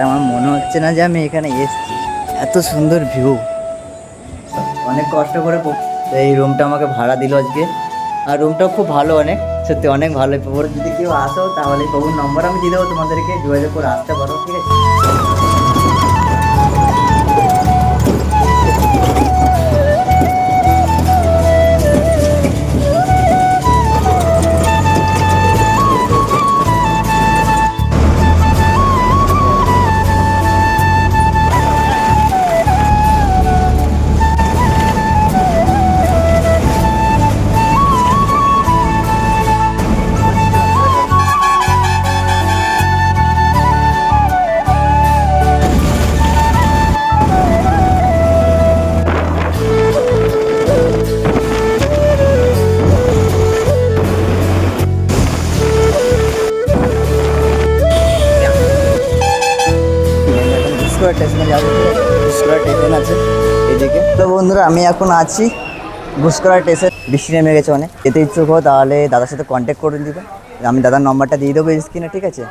আমার মনে হচ্ছে না যে আমি এখানে এসেছি, এত সুন্দর ভিউ। অনেক কষ্ট করে এই রুমটা আমাকে ভাড়া দিল আজকে, আর রুমটাও খুব ভালো, অনেক সত্যি অনেক ভালো। প্রভুর যদি কেউ আসো তাহলে প্রভুর নম্বর আমি দিয়ে দেবো, তোমাদেরকে যোগাযোগ করে আসতে পারো, ঠিক আছে? স্টেশনে যাবো, ঘুষকরা স্টেশন আছে এদিকে। তো বন্ধুরা আমি এখন আছি ঘুষকরা স্টেশন। বৃষ্টি নেমে গেছে অনেক, যেতে ইচ্ছুক হো তাহলে দাদার সাথে কন্ট্যাক্ট করে দিবে, আমি দাদার নম্বরটা দিয়ে দেবো স্ক্রিনে, ঠিক আছে?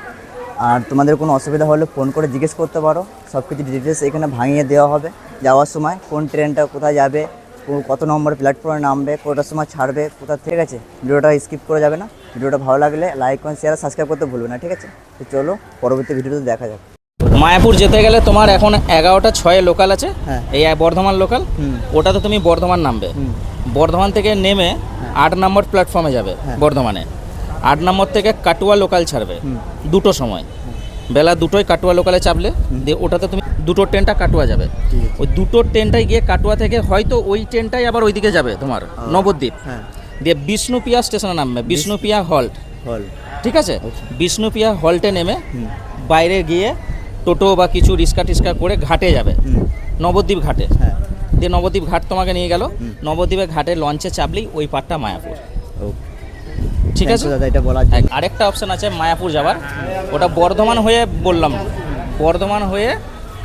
আর তোমাদের কোনো অসুবিধা হলে ফোন করে জিজ্ঞেস করতে পারো, সব কিছু ডিটেলস এখানে ভাঙিয়ে দেওয়া হবে। যাওয়ার সময় কোন ট্রেনটা কোথায় যাবে, কত নম্বর প্ল্যাটফর্মে নামবে, কোটার সময় ছাড়বে, কোথা, ঠিক আছে? ভিডিওটা স্কিপ করে যাবে না। ভিডিওটা ভালো লাগলে লাইক কমেন্ট শেয়ার সাবস্ক্রাইব করতে ভুলবে না, ঠিক আছে? তো চলো পরবর্তী ভিডিওতে দেখা যাক। মায়াপুর যেতে গেলে তোমার এখন 11টা 6 লোকাল আছে, হ্যাঁ। এই বর্ধমান লোকাল, ওটাতে তুমি বর্ধমান নামবে। বর্ধমান থেকে নেমে 8 নম্বর প্ল্যাটফর্মে যাবে বর্ধমানে। 8 নম্বর থেকে কাটুয়া লোকাল ছাড়বে 2টোর সময়, বেলা 2টোয় কাটুয়া লোকালে চাপলে দিয়ে ওটাতে তুমি 2টোর ট্রেনটা কাটুয়া যাবে। ওই 2টোর ট্রেনটাই গিয়ে কাটুয়া থেকে হয়তো ওই ট্রেনটাই আবার ওইদিকে যাবে তোমার নবদ্বীপ, দিয়ে বিষ্ণুপিয়া স্টেশনে নামবে, বিষ্ণুপিয়া হল্ট, ঠিক আছে? বিষ্ণুপিয়া হল্টে নেমে বাইরে গিয়ে টোটো বা কিছু রিক্সা টিক্সা করে ঘাটে যাবে, নবদ্বীপ ঘাটে। দিয়ে নবদ্বীপ ঘাট তোমাকে নিয়ে গেল, নবদ্বীপের ঘাটে লঞ্চে চাপলেই ওই পাটটা মায়াপুর, ঠিক আছে? এটা বলা আরেকটা অপশান আছে মায়াপুর যাওয়ার, ওটা বর্ধমান হয়ে বললাম, বর্ধমান হয়ে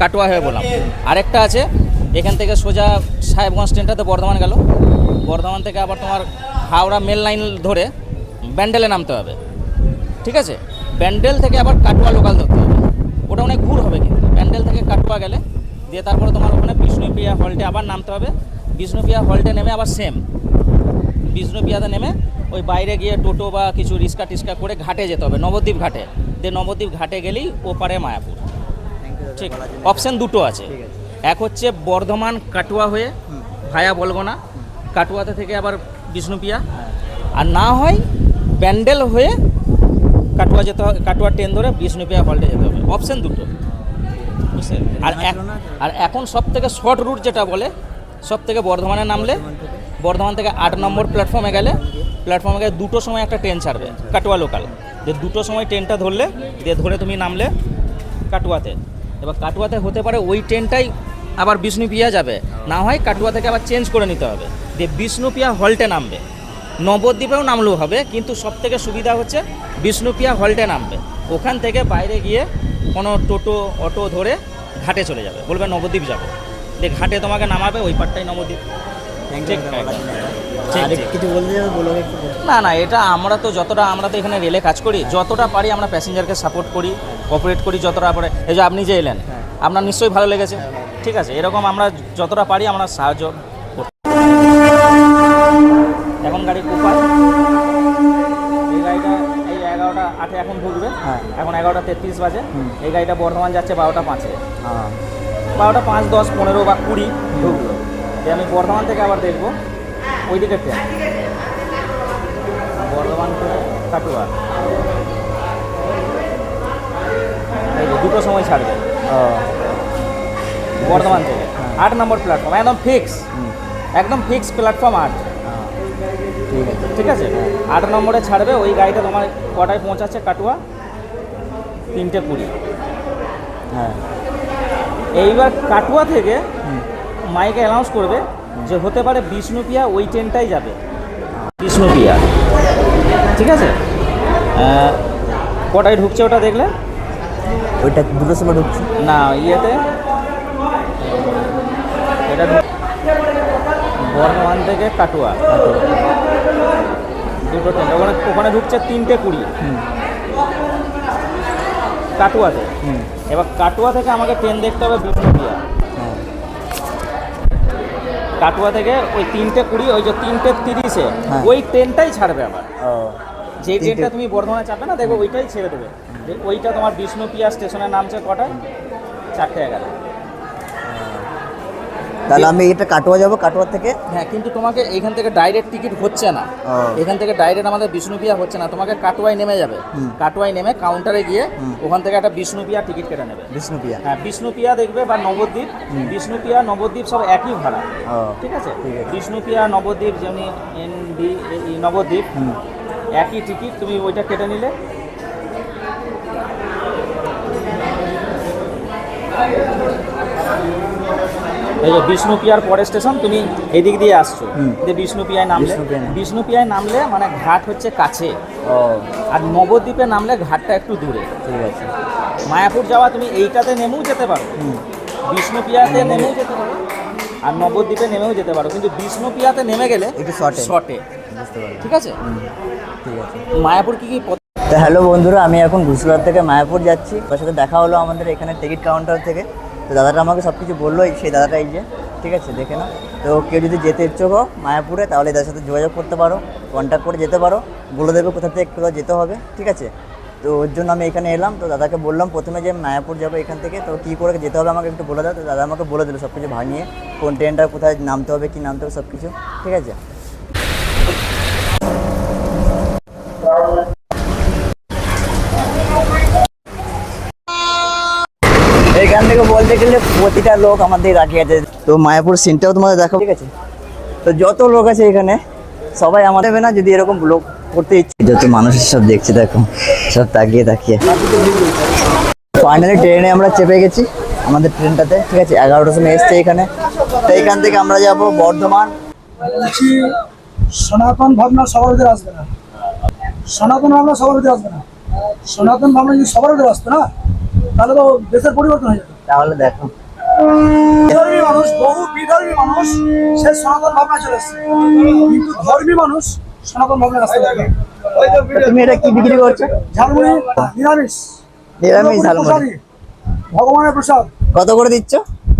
কাটোয়া হয়ে বললাম। আরেকটা আছে এখান থেকে সোজা সাহেবগঞ্জ ট্রেনটাতে বর্ধমান গেল, বর্ধমান থেকে আবার তোমার হাওড়া মেল লাইন ধরে ব্যান্ডেলে নামতে হবে, ঠিক আছে? ব্যান্ডেল থেকে আবার কাটোয়া লোকাল ধরতে হবে, ওটা অনেক ঘুর হবে কিন্তু। ব্যান্ডেল থেকে কাটোয়া গেলে দিয়ে তারপরে তোমার ওখানে বিষ্ণুপ্রিয়া হল্টে আবার নামতে হবে। বিষ্ণুপ্রিয়া হল্টে নেমে আবার সেম বিষ্ণুপ্রিয়াতে নেমে ওই বাইরে গিয়ে টোটো বা কিছু রিক্সা টিক্সা করে ঘাটে যেতে হবে, নবদ্বীপ ঘাটে। দিয়ে নবদ্বীপ ঘাটে গেলেই ওপারে মায়াপুর, ঠিক? অপশান 2টো আছে, এক হচ্ছে বর্ধমান কাটোয়া হয়ে ভায়া বলগোনা, কাটোয়াতে থেকে আবার বিষ্ণুপ্রিয়া, আর না হয় ব্যান্ডেল হয়ে কাটোয়া যেতে হবে, কাটোয়া ট্রেন ধরে বিষ্ণুপ্রিয়া হল্টে যেতে হবে। অপশান 2টো, বুঝছেন? আর এখন সব থেকে শর্ট রুট যেটা বলে, সব থেকে বর্ধমানে নামলে বর্ধমান থেকে 8 নম্বর প্ল্যাটফর্মে গেলে 2টোর সময় একটা ট্রেন ছাড়বে কাটোয়া লোকাল, যে 2টোর সময় ট্রেনটা ধরলে দিয়ে ধরে তুমি নামলে কাটোয়াতে। এবার কাটোয়াতে হতে পারে ওই ট্রেনটাই আবার বিষ্ণুপ্রিয়া যাবে, না হয় কাটোয়া থেকে আবার চেঞ্জ করে নিতে হবে, দিয়ে বিষ্ণুপ্রিয়া হল্টে নামবে। নবদ্বীপেও নামলেও হবে, কিন্তু সবথেকে সুবিধা হচ্ছে বিষ্ণুপ্রিয়া হল্টে নামবে, ওখান থেকে বাইরে গিয়ে কোনো টোটো অটো ধরে ঘাটে চলে যাবে, বলবে নবদ্বীপ যাবো, দিয়ে ঘাটে তোমাকে নামাবে, ওই পারটাই নবদ্বীপ। কিছু বলতে যাবে, বলো একটু। না, এটা আমরা তো যতটা, আমরা তো এখানে রেলে কাজ করি, যতটা পারি আমরা প্যাসেঞ্জারকে সাপোর্ট করি, কোঅপারেট করি যতটা পারে। এই যে আপনি যে এলেন, আপনার নিশ্চয়ই ভালো লেগেছে, ঠিক আছে? এরকম আমরা যতটা পারি আমরা সাহায্য করি। এখন গাড়ি কোপায়, এই গাড়িটা এই 11টা 8 এখন ঢুকবে, এখন 11টা 33 বাজে। এই গাড়িটা বর্ধমান যাচ্ছে 12টা 5-এ, 12টা 5, 10, 15 বা 20 ঢুকলো। দিয়ে আমি বর্ধমান থেকে আবার দেখবো ওইদিকে ট্রেন, বর্ধমান থেকে কাটোয়া, এই যে 2টোর সময় ছাড়বে বর্ধমান থেকে। 8 নম্বর প্ল্যাটফর্ম, একদম ফিক্স প্ল্যাটফর্ম 8, ঠিক আছে? 8 নম্বরে ছাড়বে, ওই গাড়িটা তোমার কটায় পৌঁছাচ্ছে কাটোয়া? 3:20। এইবার কাটোয়া থেকে মাইকে অ্যানাউন্স করবে যে হতে পারে বিষ্ণুপ্রিয়া ওই ট্রেনটাই যাবে, বিষ্ণুপ্রিয়া, ঠিক আছে? কটায় ঢুকছে ওটা দেখলে? ওইটা 2টোর সময় ঢুকছে না, ইয়েতে এটা বর্ধমান থেকে কাটোয়া 2টো ট্রেন, ওখানে ঢুকছে 3:20 কাটোয়াতে। এবার কাটুয়া থেকে আমাকে ট্রেন দেখতে হবে বিষ্ণুপ্রিয়া। হ্যাঁ। কাটুয়া থেকে ওই 3:20 ওই যে 3:30-এ হ্যাঁ। ওই ট্রেনটাই ছাড়বে আবার। ও যে ট্রেনটা তুমি বর্ধমানে চাপবে না, দেখবে ওইটাই ছেড়ে দেবে। যে ওইটা তোমার বিষ্ণুপ্রিয়া স্টেশনে নামছে কটায়? 4:11। তাহলে আমি এটা কাটোয়া যাব, কাটোয়া থেকে হ্যাঁ, কিন্তু তোমাকে এখান থেকে ডাইরেক্ট টিকিট হচ্ছে না। ও। এখান থেকে ডাইরেক্ট আমাদের বিষ্ণুপ্রিয়া হচ্ছে না, তোমাকে কাটোয়ায় নেমে যাবে। হুম। কাটোয়ায় নেমে কাউন্টারে গিয়ে ওখান থেকে একটা বিষ্ণুপ্রিয়া টিকিট কেটে নেবে। বিষ্ণুপ্রিয়া। হ্যাঁ, বিষ্ণুপ্রিয়া দেখবে বা নবদ্বীপ। বিষ্ণুপ্রিয়া নবদ্বীপ সব একই ভাড়া। ও ঠিক আছে। ঠিক আছে। বিষ্ণুপ্রিয়া নবদ্বীপ যেমনি নবদ্বীপ হুম। একই টিকিট, তুমি ওইটা কেটে নিলে। এই যে বিষ্ণুপ্রিয়ার পরের স্টেশন, তুমি এদিক দিয়ে আসছো, যে বিষ্ণুপ্রিয়ায় নামলে, বিষ্ণুপ্রিয়ায় নামলে মানে ঘাট হচ্ছে কাছে, ও আর নবদ্বীপে নামলে ঘাটটা একটু দূরে। ঠিক আছে। মায়াপুর যাওয়া তুমি এইটাতে নেমেও যেতে পারো, বিষ্ণুপ্রিয়াতে নেমেও যেতে পারো, আর নবদ্বীপে নেমেও যেতে পারো, কিন্তু বিষ্ণুপ্রিয়াতে নেমে গেলে একটু শর্টে। শর্টে। বুঝতে পারলাম। ঠিক আছে। ঠিক আছে। মায়াপুর কি কি তো হ্যালো বন্ধুরা, আমি এখন ঘুষলার থেকে মায়াপুর যাচ্ছি। তার সাথে দেখা হলো আমাদের এখানে টিকিট কাউন্টার থেকে। তো দাদাটা আমাকে সব কিছু বললো, সেই দাদাটা এই যে, ঠিক আছে, দেখে না। তো কেউ যদি যেতে ইচ্ছুক হো মায়াপুরে, তাহলে তার সাথে যোগাযোগ করতে পারো, কন্ট্যাক্ট করে যেতে পারো, বলে দেবে কোথা থেকে কোথাও যেতে হবে। ঠিক আছে। তো ওর জন্য আমি এখানে এলাম। তো দাদাকে বললাম প্রথমে যে মায়াপুর যাবো এখান থেকে, তো কী করে যেতে হবে আমাকে একটু বলে দাও। তো দাদা আমাকে বলে দিল সব কিছু ভাঙিয়ে, কোন ট্রেনটা কোথায় নামতে হবে, কী নামতে হবে, সব কিছু। ঠিক আছে। এখান থেকে বলতে গেলে প্রতিটা লোক আমাদের রাখি আছে। তো মায়াপুর সিনটাও তোমাদের দেখো, ঠিক আছে। তো যত লোক আছে এখানে সবাই আমাদের না, যদি এরকম লোক করতে ইচ্ছে, যত মানুষের সব দেখছে দেখো, সব তাকিয়ে তাকিয়ে। ফাইনালি ট্রেনে আমরা চেপে গেছি, আমাদের ট্রেনটাতে। ঠিক আছে, 11টার সময় এসছে এখানে। তো এখান থেকে আমরা যাব বর্ধমান। বলছি, সনাতন ভাবনা সবার ভিতরে আসবে না। সনাতন ভাবনা সবার ভিতরে আসবে না। সনাতন ভাবনা যদি সবার ভিতরে আসতো না, তাহলে তো দেশের পরিবর্তন হয়ে যেত। তাহলে দেখো, বিধর্মী মানুষ, বহু বিধর্মী মানুষ সে সনাতন ভাবনা চলে এসছে, কিন্তু ধর্মী মানুষ সনাতন ভাবনা আসতে পারে না। তো তুমি এটা কি বিক্রি করছো? ঝালমুড়ি নিরামিষ, নিরামিষ ঝালমুড়ি। প্রসাদী, ভগবানের প্রসাদ। কত করে দিচ্ছ?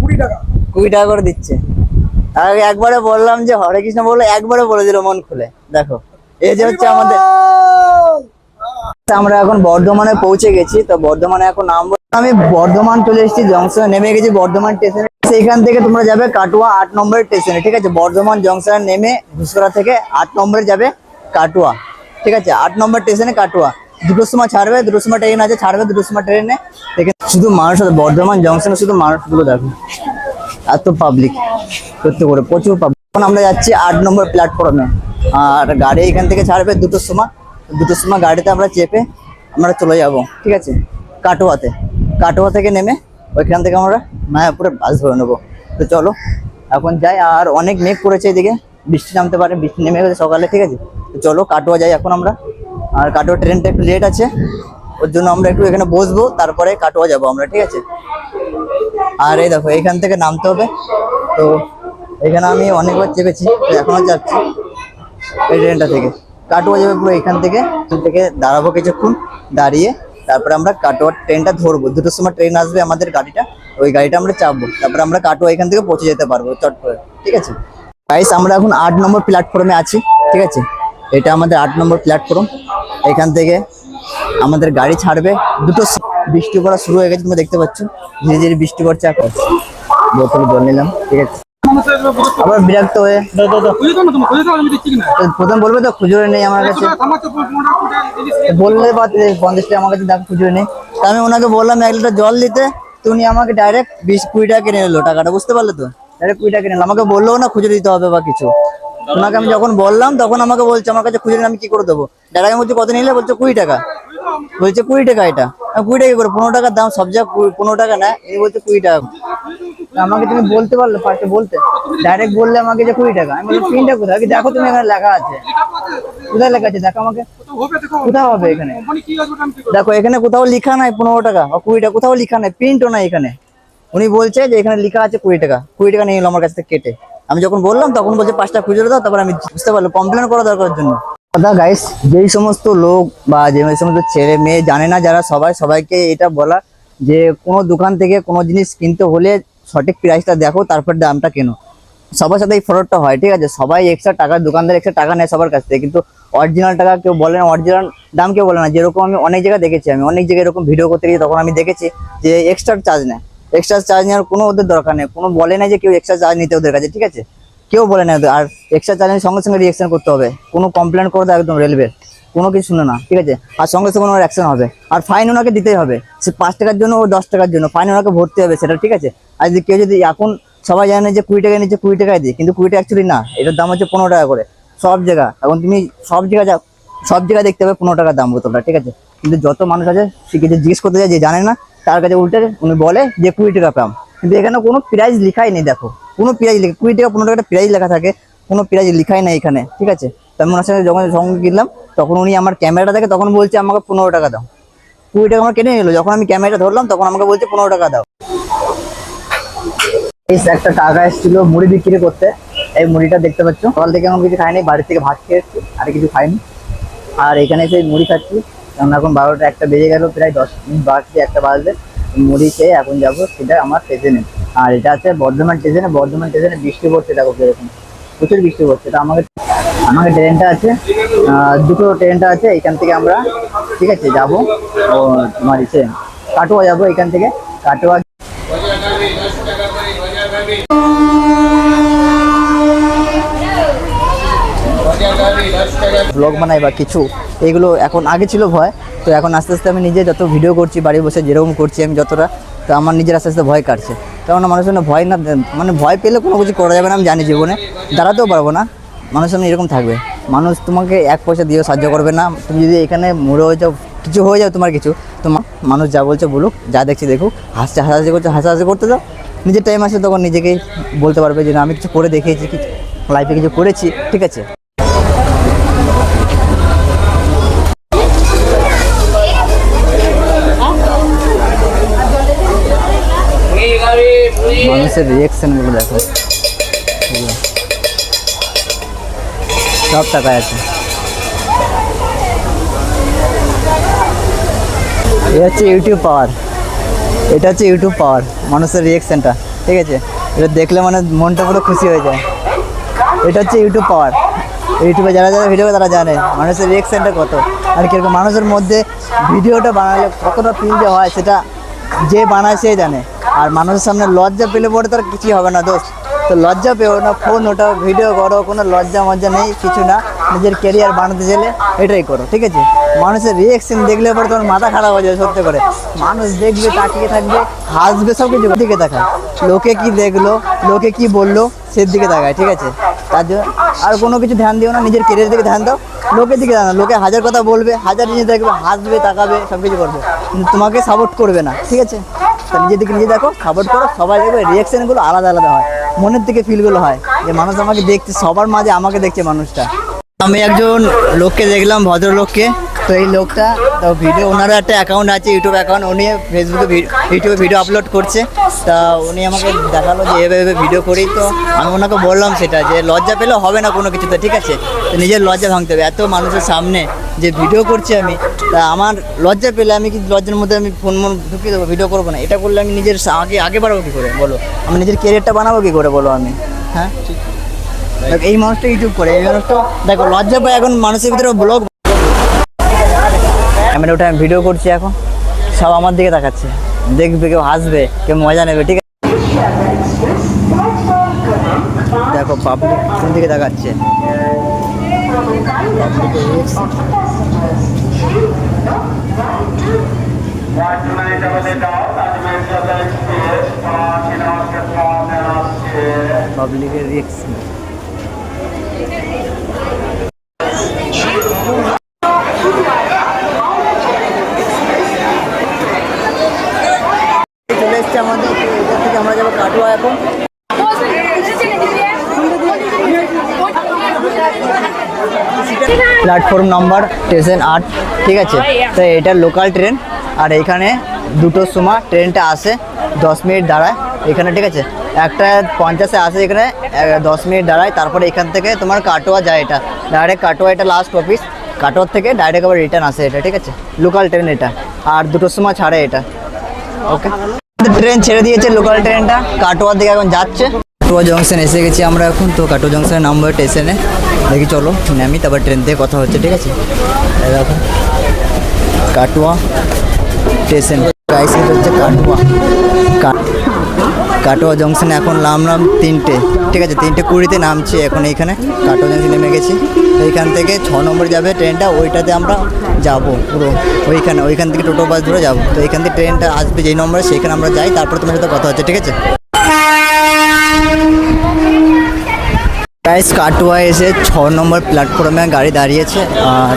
20 টাকা। 20 টাকা করে দিচ্ছে। আর একবারে বললাম যে হরে কৃষ্ণ বললো, একবারে বলে দিল মন খুলে। দেখো, এই যে হচ্ছে আমাদের। আমরা এখন বর্ধমানে পৌঁছে গেছি। তো বর্ধমানে এখন নামবো। আমি বর্ধমান চলে এসেছি, জংশনে নেমে গেছি বর্ধমান স্টেশনে। সেখান থেকে তোমরা যাবে কাটুয়া 8 নম্বরের স্টেশনে। ঠিক আছে, বর্ধমান জংশনে নেমে ঘুষকরা থেকে 8 নম্বরে যাবে কাটুয়া। ঠিক আছে, 8 নম্বর স্টেশনে কাটুয়া। 2টোর সময় ছাড়বে, 2টোর সময় ট্রেন আছে, ছাড়বে 2টোর সময় ট্রেনে। শুধু মানুষ আছে বর্ধমান জংশনে, শুধু মানুষগুলো দেখো, এত পাবলিক, সত্যি করে প্রচুর পাবলিক। এখন আমরা যাচ্ছি 8 নম্বর প্ল্যাটফর্মে, আর গাড়ি এখান থেকে ছাড়বে 2টোর সময়। 2টোর সময় গাড়িতে আমরা চেপে আমরা চলে যাব, ঠিক আছে, কাটোয়াতে। কাটোয়া থেকে নেমে ওইখান থেকে আমরা মায়াপুরে বাস ধরে নেবো। তো চলো এখন যাই। আর অনেক মেঘ পড়েছে এদিকে, বৃষ্টি নামতে পারে, বৃষ্টি নেমে গেছে সকালে। ঠিক আছে, তো চলো কাটোয়া যাই এখন আমরা। আর কাটোয়া ট্রেনটা একটু লেট আছে, ওর জন্য আমরা একটু এখানে বসবো, তারপরে কাটোয়া যাবো আমরা। ঠিক আছে। আর এই দেখো, এইখান থেকে নামতে হবে। তো এখানে আমি অনেকবার চেপেছি, তো এখনো যাচ্ছি এই ট্রেনটা থেকে। কাটোয়া যাবে পুরো এখান থেকে। দাঁড়াবো কিছুক্ষণ, দাঁড়িয়ে তারপরে আমরা কাটোয়া ট্রেনটা ধরবো। 2টোর সময় ট্রেন আসবে আমাদের গাড়িটা, ওই গাড়িটা আমরা চাপবো, তারপরে আমরা কাটোয়া এখান থেকে পৌঁছে যেতে পারবো চট করে। ঠিক আছে গাইস, আমরা এখন 8 নম্বর প্ল্যাটফর্মে আছি। ঠিক আছে, এটা আমাদের 8 নম্বর প্ল্যাটফর্ম। এখান থেকে আমাদের গাড়ি ছাড়বে 2টো। বৃষ্টি পড়া শুরু হয়ে গেছে, তুমি দেখতে পাচ্ছ, ধীরে ধীরে বৃষ্টি পড়ছে। এখন বোতলে জল নিলাম। ঠিক আছে, আবার বিরক্ত হয়ে প্রথম বলবে তো খুচরো নেই আমার কাছে, বললে বা 50 টাকা আমার কাছে দেখো খুচরো নেই। তা আমি ওনাকে বললাম 1 লিটার জল দিতে, তো উনি আমাকে ডাইরেক্ট 20-20 টাকা কিনে নিলো টাকাটা, বুঝতে পারলে তো, ডাইরেক্ট 20 টাকা কিনে নিলো। আমাকে বললো না খুচরো দিতে হবে বা কিছু। ওনাকে আমি যখন বললাম তখন আমাকে বলছে আমার কাছে খুচরো নেই, আমি কি করে দেবো। ডাইরেক্ট আমি বলছি কত নিলে, বলছে 20 টাকা। বলছে 20 টাকা এটা। 20 টাকা করে, 15 টাকার দাম সব জায়গায় 15 টাকা না, এই বলছে 20 টাকা। আমাকে তুমি বলতে পারলে, ফার্স্টে বলতে, ডাইরেক্ট বললে আমাকে যে 20 টাকা। আমি বললাম প্রিন্টটা কোথায়, দেখো তুমি এখানে লেখা আছে, কোথায় লেখা আছে দেখো আমাকে, কোথাও হবে এখানে, দেখো এখানে কোথাও লেখা নাই 15 টাকা বা 20 টাকা, কোথাও লেখা নাই, প্রিন্টও নাই এখানে। উনি বলছে যে এখানে লেখা আছে 20 টাকা। 20 টাকা নিয়ে এলো আমার কাছ থেকে কেটে। আমি যখন বললাম তখন বলছে 5 টাকা খুচরো দাও, তারপর আমি বুঝতে পারলো কমপ্লেন করা দরকার জন্য। কথা গাইস, যেই সমস্ত লোক বা যে সমস্ত ছেলে মেয়ে জানে না যারা, সবাইকে এটা বলা যে কোনো দোকান থেকে কোনো জিনিস কিনতে হলে সঠিক প্রাইসটা দেখো, তারপর দামটা কেনো। সবার সাথে এই ফ্রডটা হয়, ঠিক আছে? সবাই এক্সট্রা টাকা, দোকানদার এক্সট্রা টাকা নেয় সবার কাছ থেকে, কিন্তু অরিজিনাল টাকা কেউ বলে না, অরিজিনাল দাম কেউ বলে না। যেরকম আমি অনেক জায়গায় দেখেছি, আমি অনেক জায়গায় এরকম ভিডিও করতে গিয়ে তখন আমি দেখেছি যে এক্সট্রা চার্জ নেয়। এক্সট্রা চার্জ নেওয়ার কোনো ওদের দরকার নেই, কোনো বলে না যে কেউ এক্সট্রা চার্জ নিতে ওদের কাছে, ঠিক আছে? কেউ বলে না ওদের। আর এক্সট্রা চার্জের সঙ্গে সঙ্গে রিঅ্যাকশন করতে হবে, কোনো কমপ্লেন করে দাও একদম রেলওয়ে, কোনো কিছু শুনে না, ঠিক আছে? আর সঙ্গে সঙ্গে ওনার অ্যাকশন হবে, আর ফাইন ওনাকে দিতেই হবে। সে 5 টাকার জন্য ও 10 টাকার জন্য ফাইন ওনাকে ভরতে হবে, সেটা ঠিক আছে? আর যদি কেউ যদি এখন সবাই জানে যে 20 টাকা নিচ্ছে, 20 টাকায় দিই, কিন্তু 20 টাকা অ্যাকচুয়ালি না, এটার দাম হচ্ছে 15 টাকা করে সব জায়গা। এখন তুমি সব জায়গায় যাও, সব জায়গায় দেখতে হবে 15 টাকার দাম বোতলটা, ঠিক আছে? কিন্তু যত মানুষ আছে সে কিছু জিজ্ঞেস করতে যায় যে জানে না, তার কাছে উল্টে উনি বলে যে 20 টাকা পাম, কিন্তু এখানে কোনো প্রাইস লেখাই নেই। দেখো কোনো প্রাইস লেখা 20 টাকা 15 টাকা প্রাইস লেখা থাকে, কোনো প্রাইস লেখাই নেই এখানে, ঠিক আছে? তো আমি ওনার সাথে যখন সঙ্গে কিনলাম তখন উনি আমার ক্যামেরাটা দেখে তখন বলছে আমাকে 15 টাকা দাও। 20 টাকা আমার কেটে নিল, যখন আমি ক্যামেরাটা ধরলাম তখন আমাকে বলছে 15 টাকা দাও। এই একটা টাকা এসেছিল মুড়ি বিক্রি করতে, এই মুড়িটা দেখতে পাচ্ছ, সকাল থেকে এখন কিছু খাইনি, বাড়ি থেকে ভাত খেয়েছি আর কিছু খাইনি। আর এখানে এসে মুড়ি খাচ্ছি, কারণ এখন 12টা 1টা বেজে গেল, প্রায় 10 মিনিট বাড়ছে, 1টা বাজলে মুড়ি খেয়ে এখন যাবো সেটা আমার স্টেশনে। আর এটা আছে বর্ধমান স্টেশনে, বর্ধমান স্টেশনে বৃষ্টি পড়ছে, দেখো এরকম প্রচুর বৃষ্টি পড়ছে। তো আমাকে ট্রেনটা আছে, দুটো ট্রেনটা আছে এখান থেকে আমরা, ঠিক আছে, যাবো ও তোমার ইসে কাটোয়া যাবো, এখান থেকে কাটোয়া। ব্লগ বানাই বা কিছু এগুলো এখন আগে ছিল ভয়, তো এখন আস্তে আস্তে আমি নিজে যত ভিডিও করছি বাড়ি বসে যেরকম করছি আমি যতটা, তো আমার নিজের আস্তে আস্তে ভয় কাটছে। কারণ মানুষের ভয় না, মানে ভয় পেলে কোনো কিছু করা যাবে না, আমি জানি জীবনে দাঁড়াতেও পারবো না। মানুষের সামনে এরকম থাকবে, মানুষ তোমাকে 1 পয়সা দিয়েও সাহায্য করবে না। তুমি যদি এখানে মরে হয়ে যাও, কিছু হয়ে যাও তোমার কিছু, তোমার মানুষ যা বলছে বলুক, যা দেখছি দেখুক, হাসাহাসি করছে হাসাহাসি করতে দাও। নিজের টাইম আসে তখন নিজেকেই বলতে পারবে যে না আমি কিছু করে দেখিয়েছি, কিছু লাইফে কিছু করেছি, ঠিক আছে? মানুষের রিয়াকশনগুলো দেখো, সব টাকায় আছে। এটা হচ্ছে ইউটিউব পাওয়ার, এটা হচ্ছে ইউটিউব পাওয়ার, মানুষের রিয়াকশনটা, ঠিক আছে? এটা দেখলে মানে মনটা পুরো খুশি হয়ে যায়। এটা হচ্ছে ইউটিউব পাওয়ার। ইউটিউবে যারা যারা ভিডিও তারা জানে মানুষের রিয়াকশনটা কত, আর কীরকম মানুষের মধ্যে ভিডিওটা বানালে কতটা ফিল যে হয় সেটা যে বানায় সেই জানে। আর মানুষের সামনে লজ্জা পেলে পরে তার কিছুই হবে না দোস্ত, তো লজ্জা পেও না, ফোন ওঠাও, ভিডিও করো, কোনো লজ্জা মজ্জা নেই, কিছু না। নিজের ক্যারিয়ার বানাতে চাইলে এটাই করো, ঠিক আছে? মানুষের রিয়াকশন দেখলে পরে তোমার মাথা খারাপ হয়ে যাবে সত্যি করে। মানুষ দেখবে, তাকিয়ে থাকবে, হাসবে, সব কিছু দিকে তাকায়, লোকে কি দেখলো, লোকে কি বললো সে দিকে তাকায়, ঠিক আছে? তার জন্য আর কোনো কিছু ধ্যান দিও না, নিজের ক্যারিয়ার দিকে ধ্যান দাও, লোকের দিকে ধ্যান দাও। লোকে হাজার কথা বলবে, হাজার জিনিস দেখবে, হাসবে, তাকাবে, সব কিছু করবে, কিন্তু তোমাকে সাপোর্ট করবে না, ঠিক আছে? তো নিজের দিকে নিজে দেখো, সাপোর্ট করো, সবাই দেখবে রিয়াকশানগুলো আলাদা আলাদা হয়, মনের দিকে ফিলগুলো হয় যে মানুষ আমাকে দেখছে, সবার মাঝে আমাকে দেখছে মানুষটা। আমি একজন লোককে দেখলাম, ভদ্রলোককে, তো এই লোকটা তো ভিডিও, ওনারও একটা অ্যাকাউন্ট আছে, ইউটিউব অ্যাকাউন্ট, উনি ফেসবুকে ইউটিউবে ভিডিও আপলোড করছে। তা উনি আমাকে দেখালো যে এভাবে ভিডিও করি, তো আমি ওনাকে বললাম সেটা যে লজ্জা পেলে হবে না কোনো কিছুতে, ঠিক আছে? তো নিজের লজ্জা ভাঙতে হবে, এত মানুষের সামনে যে ভিডিও করছি আমি, তা আমার লজ্জা পেলে আমি কি লজ্জার মধ্যে আমি ফোন ঢুকিয়ে দেবো, ভিডিও করবো না? এটা করলে আমি নিজের আগে বাড়াবো কী করে বলো? আমি নিজের ক্যারিয়ারটা বানাবো কী করে বলো? আমি হ্যাঁ, এই মানুষটা ইউটিউব করে, এই মানুষটা দেখো লজ্জা পায় এখন মানুষের ভিতরে ব্লগ ক্যামেরা উঠে আমি ভিডিও করছি, এখন সব আমার দিকে তাকাচ্ছে, দেখবে, কেউ হাসবে, কেউ মজা নেবে, ঠিক আছে? দেখো পাবলিক কোন দিকে তাকাচ্ছে, পাবলিকের রিঅ্যাকশন। চলে এসছে আমাদের, এখান থেকে আমরা যাবো কাটোয়া এখন। প্ল্যাটফর্ম নম্বর স্টেশন 8, ঠিক আছে? তো এটা লোকাল ট্রেন, আর এখানে 2টোর সময় ট্রেনটা আসে, 10 মিনিট দাঁড়ায় এখানে, ঠিক আছে? 1:50-এ আসে এখানে, 10 মিনিট দাঁড়ায়, তারপরে এখান থেকে তোমার কাটোয়া যায়, এটা ডাইরেক্ট কাটোয়া, এটা লাস্ট অফিস। কাটোয়ার থেকে ডাইরেক্ট আবার রিটার্ন আসে এটা, ঠিক আছে? লোকাল ট্রেন এটা, আর 2টোর সময় ছাড়ে এটা। ওকে, ট্রেন ছেড়ে দিয়েছে, লোকাল ট্রেনটা কাটোয়ার দিকে এখন যাচ্ছে। কাটোয়া জংশন এসে গেছি আমরা এখন। তো কাটোয়া জংশনে নামবো স্টেশনে, দেখি চলো নামি, তারপর ট্রেন থেকে কথা হচ্ছে, ঠিক আছে। এই দেখো কাটোয়া স্টেশন, গাইস এটা হচ্ছে কাটোয়া জংশনে এখন নামলাম 3টে, ঠিক আছে, 3:20 নামছি এখন এইখানে কাটোয়া জংশন নেমে গেছি। এইখান থেকে 6 নম্বর যাবে ট্রেনটা, ওইটাতে আমরা যাব পুরো ওইখান থেকে টোটো বাস ধরে যাব। তো এইখান থেকে ট্রেনটা আসবে যেই নম্বরে, সেইখানে আমরা যাই, তারপরে তোমার সাথে কথা হচ্ছে, ঠিক আছে। গাইস কাটোয়া এসে 6 নম্বর প্ল্যাটফর্মে গাড়ি দাঁড়িয়েছে, আর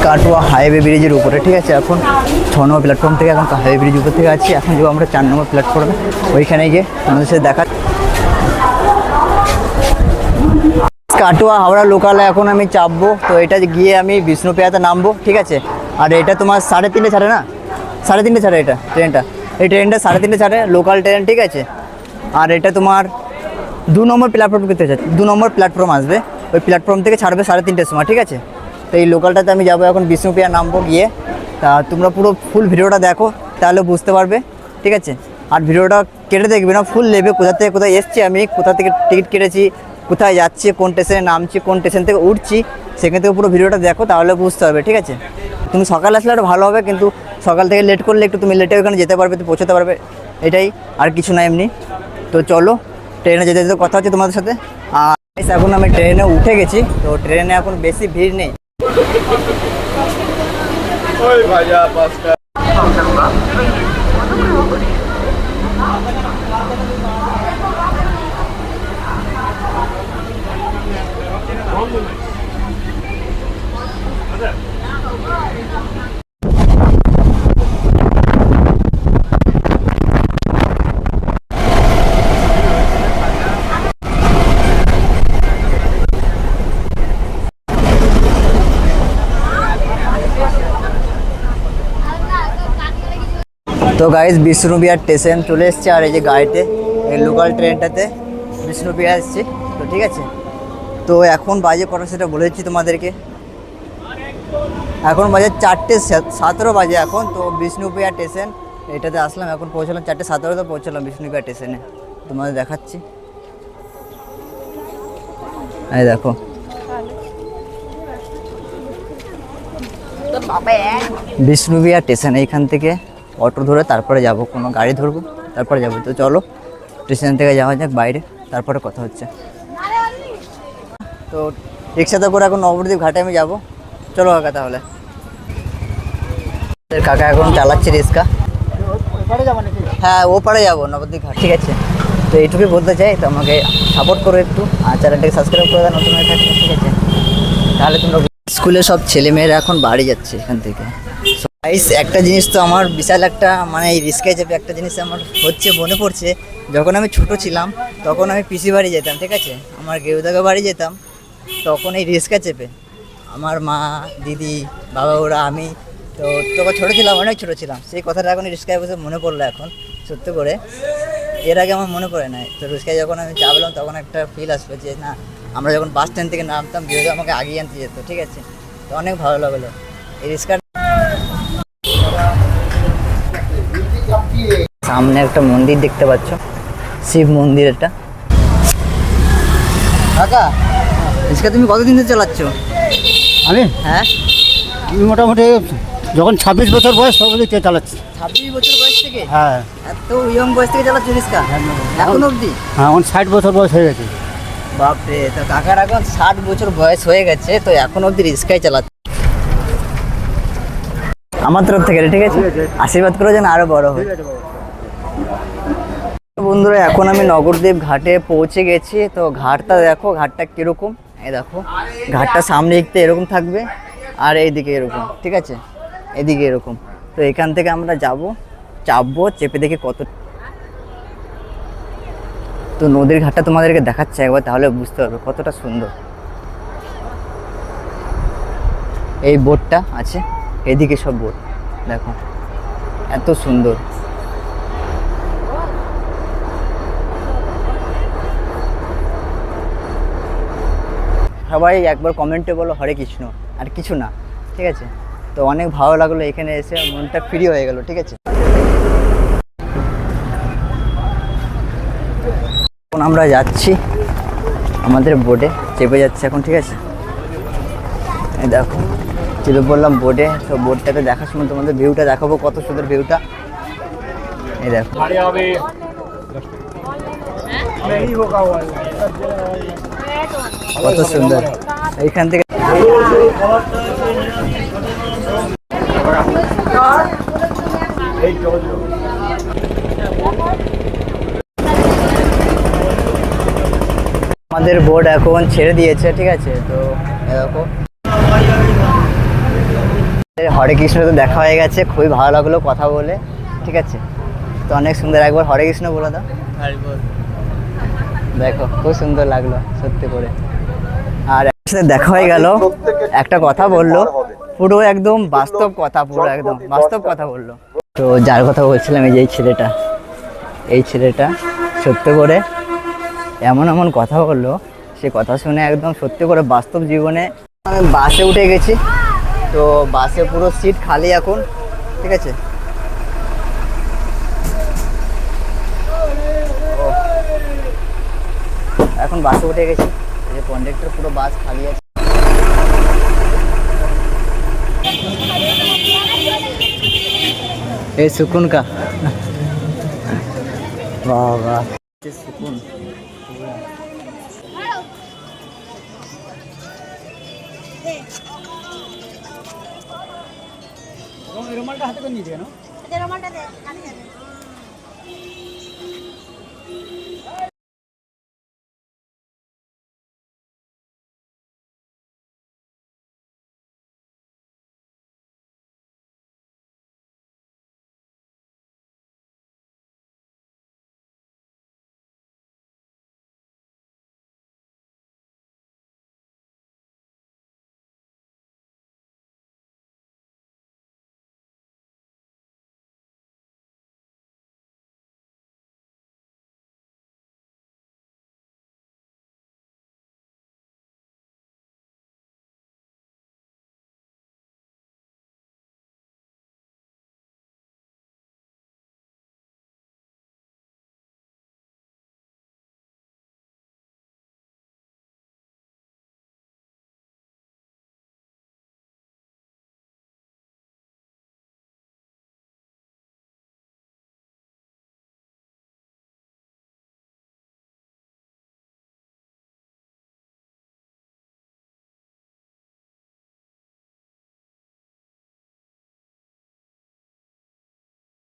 কাটোয়া হাইওয়ে ব্রিজের উপরে, ঠিক আছে। এখন 6 নম্বর প্ল্যাটফর্ম থেকে এখন হাইওয়ে ব্রিজ উপর থেকে আছি, এখন যাবো আমরা 4 নম্বর প্ল্যাটফর্মে, ওইখানে গিয়ে তোমাদের সাথে দেখা। কাটোয়া হাওড়া লোকালে এখন আমি চাপবো, তো এটা গিয়ে আমি বিষ্ণুপ্রিয়াতে নামবো, ঠিক আছে। আর এটা তোমার 3:30 ছাড়ে না, 3:30 ছাড়ে এটা ট্রেনটা, এই ট্রেনটা 3:30 ছাড়ে, লোকাল ট্রেন, ঠিক আছে। আর এটা তোমার 2 নম্বর প্ল্যাটফর্ম করতে চাই, 2 নম্বর প্ল্যাটফর্ম আসবে, ওই প্ল্যাটফর্ম থেকে ছাড়বে 3:30টার সময়, ঠিক আছে। তো এই লোকালটাতে আমি যাবো এখন, বিষ্ণুপ্রিয়া নামবো গিয়ে। তা তোমরা পুরো ফুল ভিডিওটা দেখো, তাহলে বুঝতে পারবে, ঠিক আছে। আর ভিডিওটা কেটে দেখবে না, ফুল নেবে, কোথা থেকে কোথায় এসছি আমি, কোথা থেকে টিকিট কেটেছি, কোথায় যাচ্ছি, কোন স্টেশনে নামছি, কোন স্টেশন থেকে উঠছি, সেখান থেকে পুরো ভিডিওটা দেখো, তাহলে বুঝতে পারবে, ঠিক আছে। তুমি সকালে আসলে আরও ভালো হবে, কিন্তু সকাল থেকে লেট করলে একটু তুমি লেটে ওখানে যেতে পারবে, তো পৌঁছতে পারবে, এটাই, আর কিছু না এমনি। তো চলো ট্রেনে যেতে যেতে কথা হচ্ছে তোমাদের সাথে। আর এখন আমি ট্রেনে উঠে গেছি, তো ট্রেনে এখন বেশি ভিড় নেই। তো গাইস বিষ্ণুপ্রিয়া স্টেশন চলে এসছে, আর এই যে গাড়িতে এই লোকাল ট্রেনটাতে বিষ্ণুপ্রিয়া এসছি, তো ঠিক আছে। তো এখন বাজে কটা সেটা বলে দিচ্ছি তোমাদেরকে, এখন বাজে 4:17 বাজে এখন। তো বিষ্ণুপ্রিয়া স্টেশন এটাতে আসলাম, এখন পৌঁছলাম 4:17 পৌঁছলাম বিষ্ণুপ্রিয়া স্টেশনে, তোমাদের দেখাচ্ছি, এই দেখো। বিষ্ণুপ্রিয়া স্টেশন, এইখান থেকে অটো ধরে তারপরে যাব, কোনো গাড়ি ধরবো তারপরে যাব। তো চলো স্টেশন থেকে যাওয়া যাক বাইরে, তারপরে কথা হচ্ছে। তো রিক্সাতে করে এখন নবদ্বীপ ঘাটে আমি যাব, চলো কাকা তাহলে। কাকা এখন চালাচ্ছে রিক্সা, হ্যাঁ ও পারে যাবো নবদ্বীপ ঘাট, ঠিক আছে। তো এইটুকুই বলতে চাই, তো আমাকে সাপোর্ট করো একটু, আর চ্যানেলটাকে সাবস্ক্রাইব করে দাও নতুন হয়ে থাকবে, ঠিক আছে। তাহলে তোমরা স্কুলে সব ছেলেমেয়েরা এখন বাড়ি যাচ্ছে এখান থেকে। একটা জিনিস তো আমার বিশাল একটা, মানে এই রিস্কায় চেপে একটা জিনিস আমার হচ্ছে মনে পড়ছে, যখন আমি ছোট ছিলাম তখন আমি পিসি বাড়ি যেতাম, ঠিক আছে, আমার গেউদাকে বাড়ি যেতাম, তখন এই রিস্কা চেপে আমার মা, দিদি, বাবা, ওরা, আমি, তো তখন ছোটো ছিলাম, অনেক ছোটো ছিলাম, সেই কথাটা এখন রিস্কায় বসে মনে পড়লো এখন সত্যি করে। এর আগে আমার মনে পড়ে নাই, তো রিস্কায় যখন আমি চাপলাম তখন একটা ফিল আসবে যে না, আমরা যখন বাস স্ট্যান্ড থেকে নামতাম গেউদা আমাকে আগিয়ে আনতে যেত, ঠিক আছে। তো অনেক ভালো লাগলো এই রিস্কা। সামনে একটা মন্দির দেখতে পাচ্ছ, শিব মন্দির এটা। কাকা রিক্সা তুমি কতদিন ধরে চালাচ্ছ? আমি হ্যাঁ আমি মোটামুটি যখন 26 বছর বয়স তখন থেকে চালাচ্ছি। 26 বছর বয়স থেকে? হ্যাঁ। এত ইয়ং বয়স থেকে চালাচ্ছ রিক্সা এখন অবধি? হ্যাঁ, এখন 60 বছর বয়স হয়ে গেছে। বাপরে, তো কাকার এখন 60 বছর বয়স হয়ে গেছে, তো এখন অবধি রিক্সায় চালাচ্ছে। আমার তরফ থেকে, ঠিক আছে, আশীর্বাদ করে যেন আরো বড় হয়। বন্ধুরা এখন আমি নগরদ্বীপ ঘাটে পৌঁছে গেছি, তো ঘাটটা দেখো, ঘাটটা কিরকম, এই দেখো ঘাটটা সামনে দিকতে এরকম থাকবে, আর এইদিকে এরকম, ঠিক আছে, এদিকে এরকম। তো এখান থেকে আমরা যাব, চাপবো, চেপে দেখি কত। তো নদীর ঘাটটা তোমাদেরকে দেখাচ্ছে একবার, তাহলে বুঝতে পারবে কতটা সুন্দর। এই বোটটা আছে, এদিকে সব বোট দেখো, এত সুন্দর। সবাই একবার কমেন্টে বলো হরে কৃষ্ণ, আর কিছু না, ঠিক আছে। তো অনেক ভালো লাগলো এখানে এসে, মনটা ফ্রি হয়ে গেল, ঠিক আছে। এখন আমরা যাচ্ছি আমাদের বোটে, চেপে যাচ্ছে এখন, ঠিক আছে। এই দেখো চেপে পড়লাম বোটে। তো বোটটাতে দেখার সময় তোমাদের ভিউটা দেখাবো, কত সুন্দর ভিউটা। এই দেখো কত সুন্দর এইখান থেকে। আমাদের বোট এখন ছেড়ে দিয়েছে, ঠিক আছে। তো দেখো হরে কৃষ্ণ তো দেখা হয়ে গেছে, খুবই ভালো লাগলো কথা বলে, ঠিক আছে। তো অনেক সুন্দর, একবার হরে কৃষ্ণ বলে দাও। দেখো খুব সুন্দর লাগলো সত্যি করে। আর একসাথে দেখা হয়ে গেল, একটা কথা বললো, পুরো একদম বাস্তব কথা, পুরো একদম বাস্তব কথা বললো। তো যার কথা বলছিলাম, এই যে এই ছেলেটা সত্যি করে এমন এমন কথা বললো, সে কথা শুনে একদম সত্যি করে বাস্তব জীবনে। আমি বাসে উঠে গেছি, তো বাসে পুরো সিট খালি এখন, ঠিক আছে। এখন বাসে উঠে গেছি, এই যে কন্ডাক্টর, পুরো বাস খালি আছে। এই সুকুন কা বাহ বাহ, সুকুন। রুমালটা হাতে করে নিয়ে কেন? রুমালটা দে।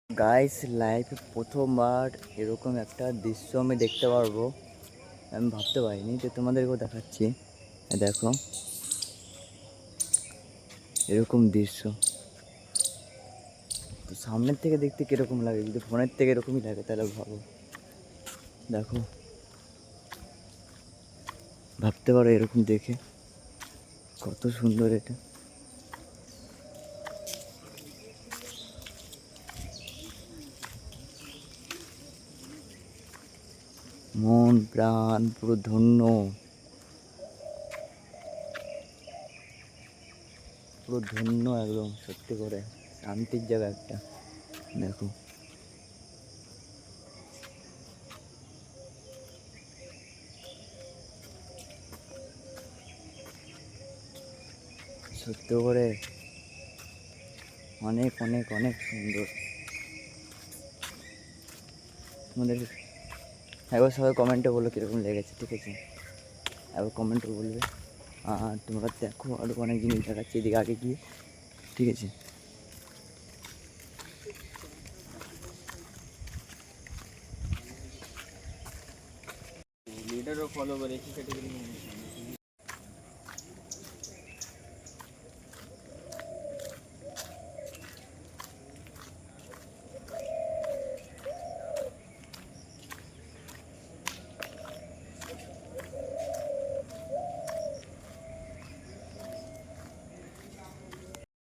গাইস, লাইফে প্রথমবার এরকম একটা দৃশ্য আমি দেখতে পারবো, আমি ভাবতে পারিনি। তো তোমাদেরকেও দেখাচ্ছি, দেখো এরকম দৃশ্য। তো সামনের থেকে দেখতে কীরকম লাগে, যদি ফোনের থেকে এরকমই লাগে তাহলে ভাবো, দেখো ভাবতে পারো এরকম দেখে কত সুন্দর এটা। মন প্রাণ পুরো ধন্য, পুরো ধন্য একদম সত্যি করে, শান্তির জায়গা একটা। দেখো সত্যি করে অনেক অনেক অনেক সুন্দর। তোমাদের একবার সবাই কমেন্টে বলো কীরকম লেগেছে, ঠিক আছে। একবার কমেন্টে বলবে। আর তোমরা দেখো আরও অনেক জিনিস দেখাচ্ছি এদিকে আগে গিয়ে, ঠিক আছে। লিডারও ফলো করে ক্যাটাগরি।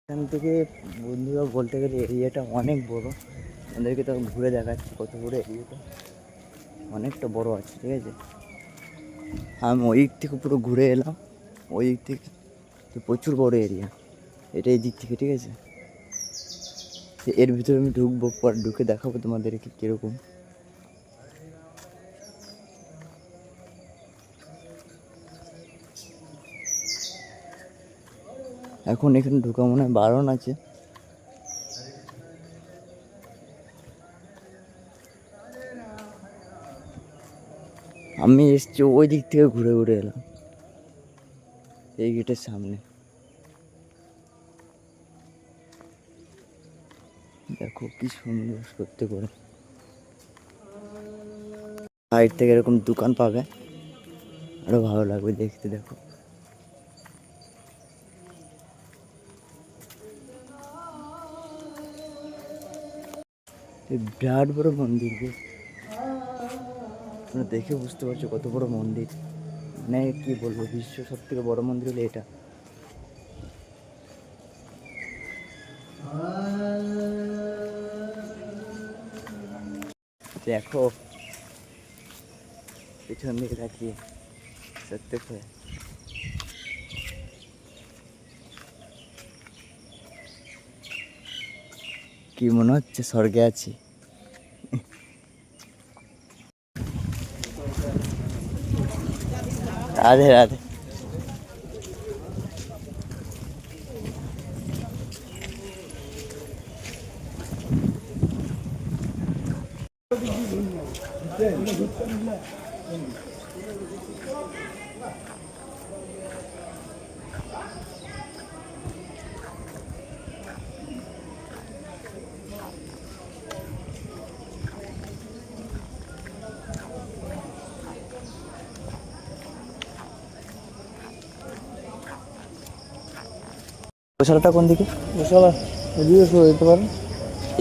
এখান থেকে বন্ধুরা বলতে গেলে এরিয়াটা অনেক বড়, আমাদেরকে তো ঘুরে দেখাচ্ছি কত বড় এরিয়াটা, অনেকটা বড় আছে, ঠিক আছে। আমি ওই দিক থেকে পুরো ঘুরে এলাম, ওই দিক থেকে তো প্রচুর বড় এরিয়া এটা, এই দিক থেকে, ঠিক আছে। এর ভিতরে আমি ঢুকবো, পর ঢুকে দেখাবো তোমাদেরকে কীরকম। এখন এখানে ঢোকা মনে হয় বারণ আছে। আমি এসছি ওই দিক থেকে ঘুরে ঘুরে এলাম এই গেটের সামনে। দেখো কি সুন্দর সত্যি করে, সাইড থেকে এরকম দোকান পাবে, আরো ভালো লাগবে দেখতে। দেখো এই বিরাট বড় মন্দির, তোমরা দেখে বুঝতে পারছো কত বড় মন্দির। মানে কি বলবো, বিশ্ব সব থেকে বড় মন্দির হলো এটা। দেখো পিছন দিকে তাকিয়ে সত্যি করে কি মনে হচ্ছে স্বর্গে আছি। রাধে রাধে। গোশালাটা কোন দিকে? গোশালা এদিকে যেতে পারেন,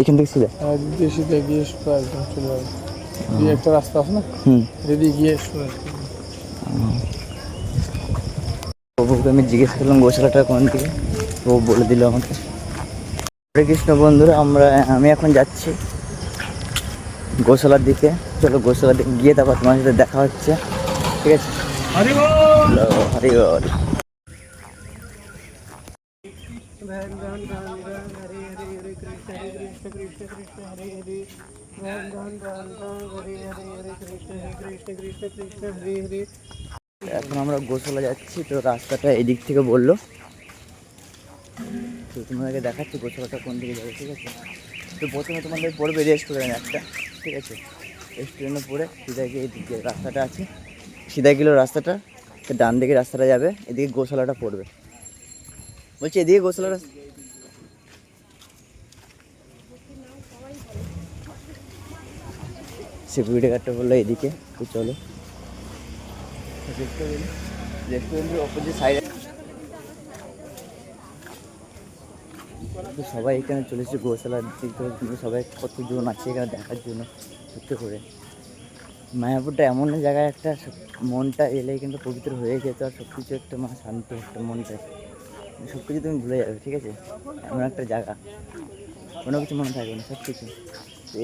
এখান থেকে সিধা? এদিকে সিধা গিয়ে একদম চলে যাবে। দিয়ে একটা রাস্তা আছে না, এদিকে গিয়ে প্রভুকে আমি জিজ্ঞেস করলাম গোশালাটা কোন দিকে, ও বলে দিল আমাকে। হরে কৃষ্ণ বন্ধুরা, আমি এখন যাচ্ছি গোশালার দিকে। চলো গোশালার দিকে গিয়ে তারপর তোমার সাথে দেখা হচ্ছে, ঠিক আছে? হরি বল, হরি বল। এখন আমরা গোশালা যাচ্ছি, তো রাস্তাটা এদিক থেকে বললো, তো তোমাদেরকে দেখাচ্ছি গোশালাটা কোন দিকে যাবে, ঠিক আছে? তো প্রথমে তোমাদের পড়বে রেস্টুরেন্ট একটা, ঠিক আছে? রেস্টুরেন্টে পড়ে সিধা গিয়ে এদিকে রাস্তাটা আছে, সিধা গেলেও রাস্তাটা, তো ডান দিকে রাস্তাটা যাবে, এদিকে গোশালাটা পড়বে। বলছি এদিকে গোশালাটা, সিকিউরিটি গার্ডটা বললো এদিকে, তো চলো রেস্টুরেন্টের অপোজিট সাইডে। সবাই এখানে চলে এসেছে গোশালার দিক থেকে, কিন্তু সবাই কতজন আছে এখানে দেখার জন্য। সত্যি করে মায়াপুরটা এমন জায়গায় একটা, মনটা এলে কিন্তু পবিত্র হয়ে যেত, আর সব কিছু একটা মানে শান্তি, একটা মনটা সব কিছু তুমি ভুলে যাবে, ঠিক আছে? এমন একটা জায়গা, কোনো কিছু মনে থাকবে না, সব কিছু।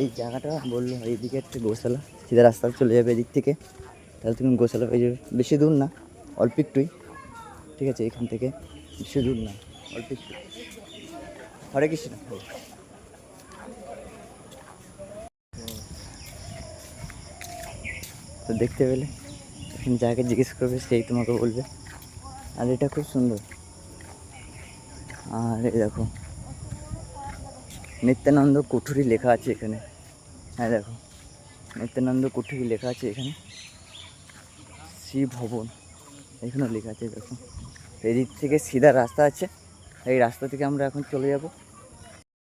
এই জায়গাটা বললো এইদিকে একটা গোশালা, সিধা রাস্তা চলে যাবে এদিক থেকে, তাহলে তুমি গোশালা পেয়ে যাবে। বেশি দূর না, অল্প একটুই, ঠিক আছে? এখান থেকে বেশি দূর না, অল্প একটু। হরে কৃষ্ণ। তো দেখতে পেলে, এখন যাকে জিজ্ঞেস করবে সেই তোমাকে বলবে। আর এটা খুব সুন্দর। আর এই দেখো নিত্যানন্দ কুঠুরি লেখা আছে এখানে। হ্যাঁ দেখো নিত্যানন্দ কুঠুরি লেখা আছে এখানে, শ্রী ভবন এখানেও লেখা আছে। দেখো এদিক থেকে সিধা রাস্তা আছে, এই রাস্তা থেকে আমরা এখন চলে যাব।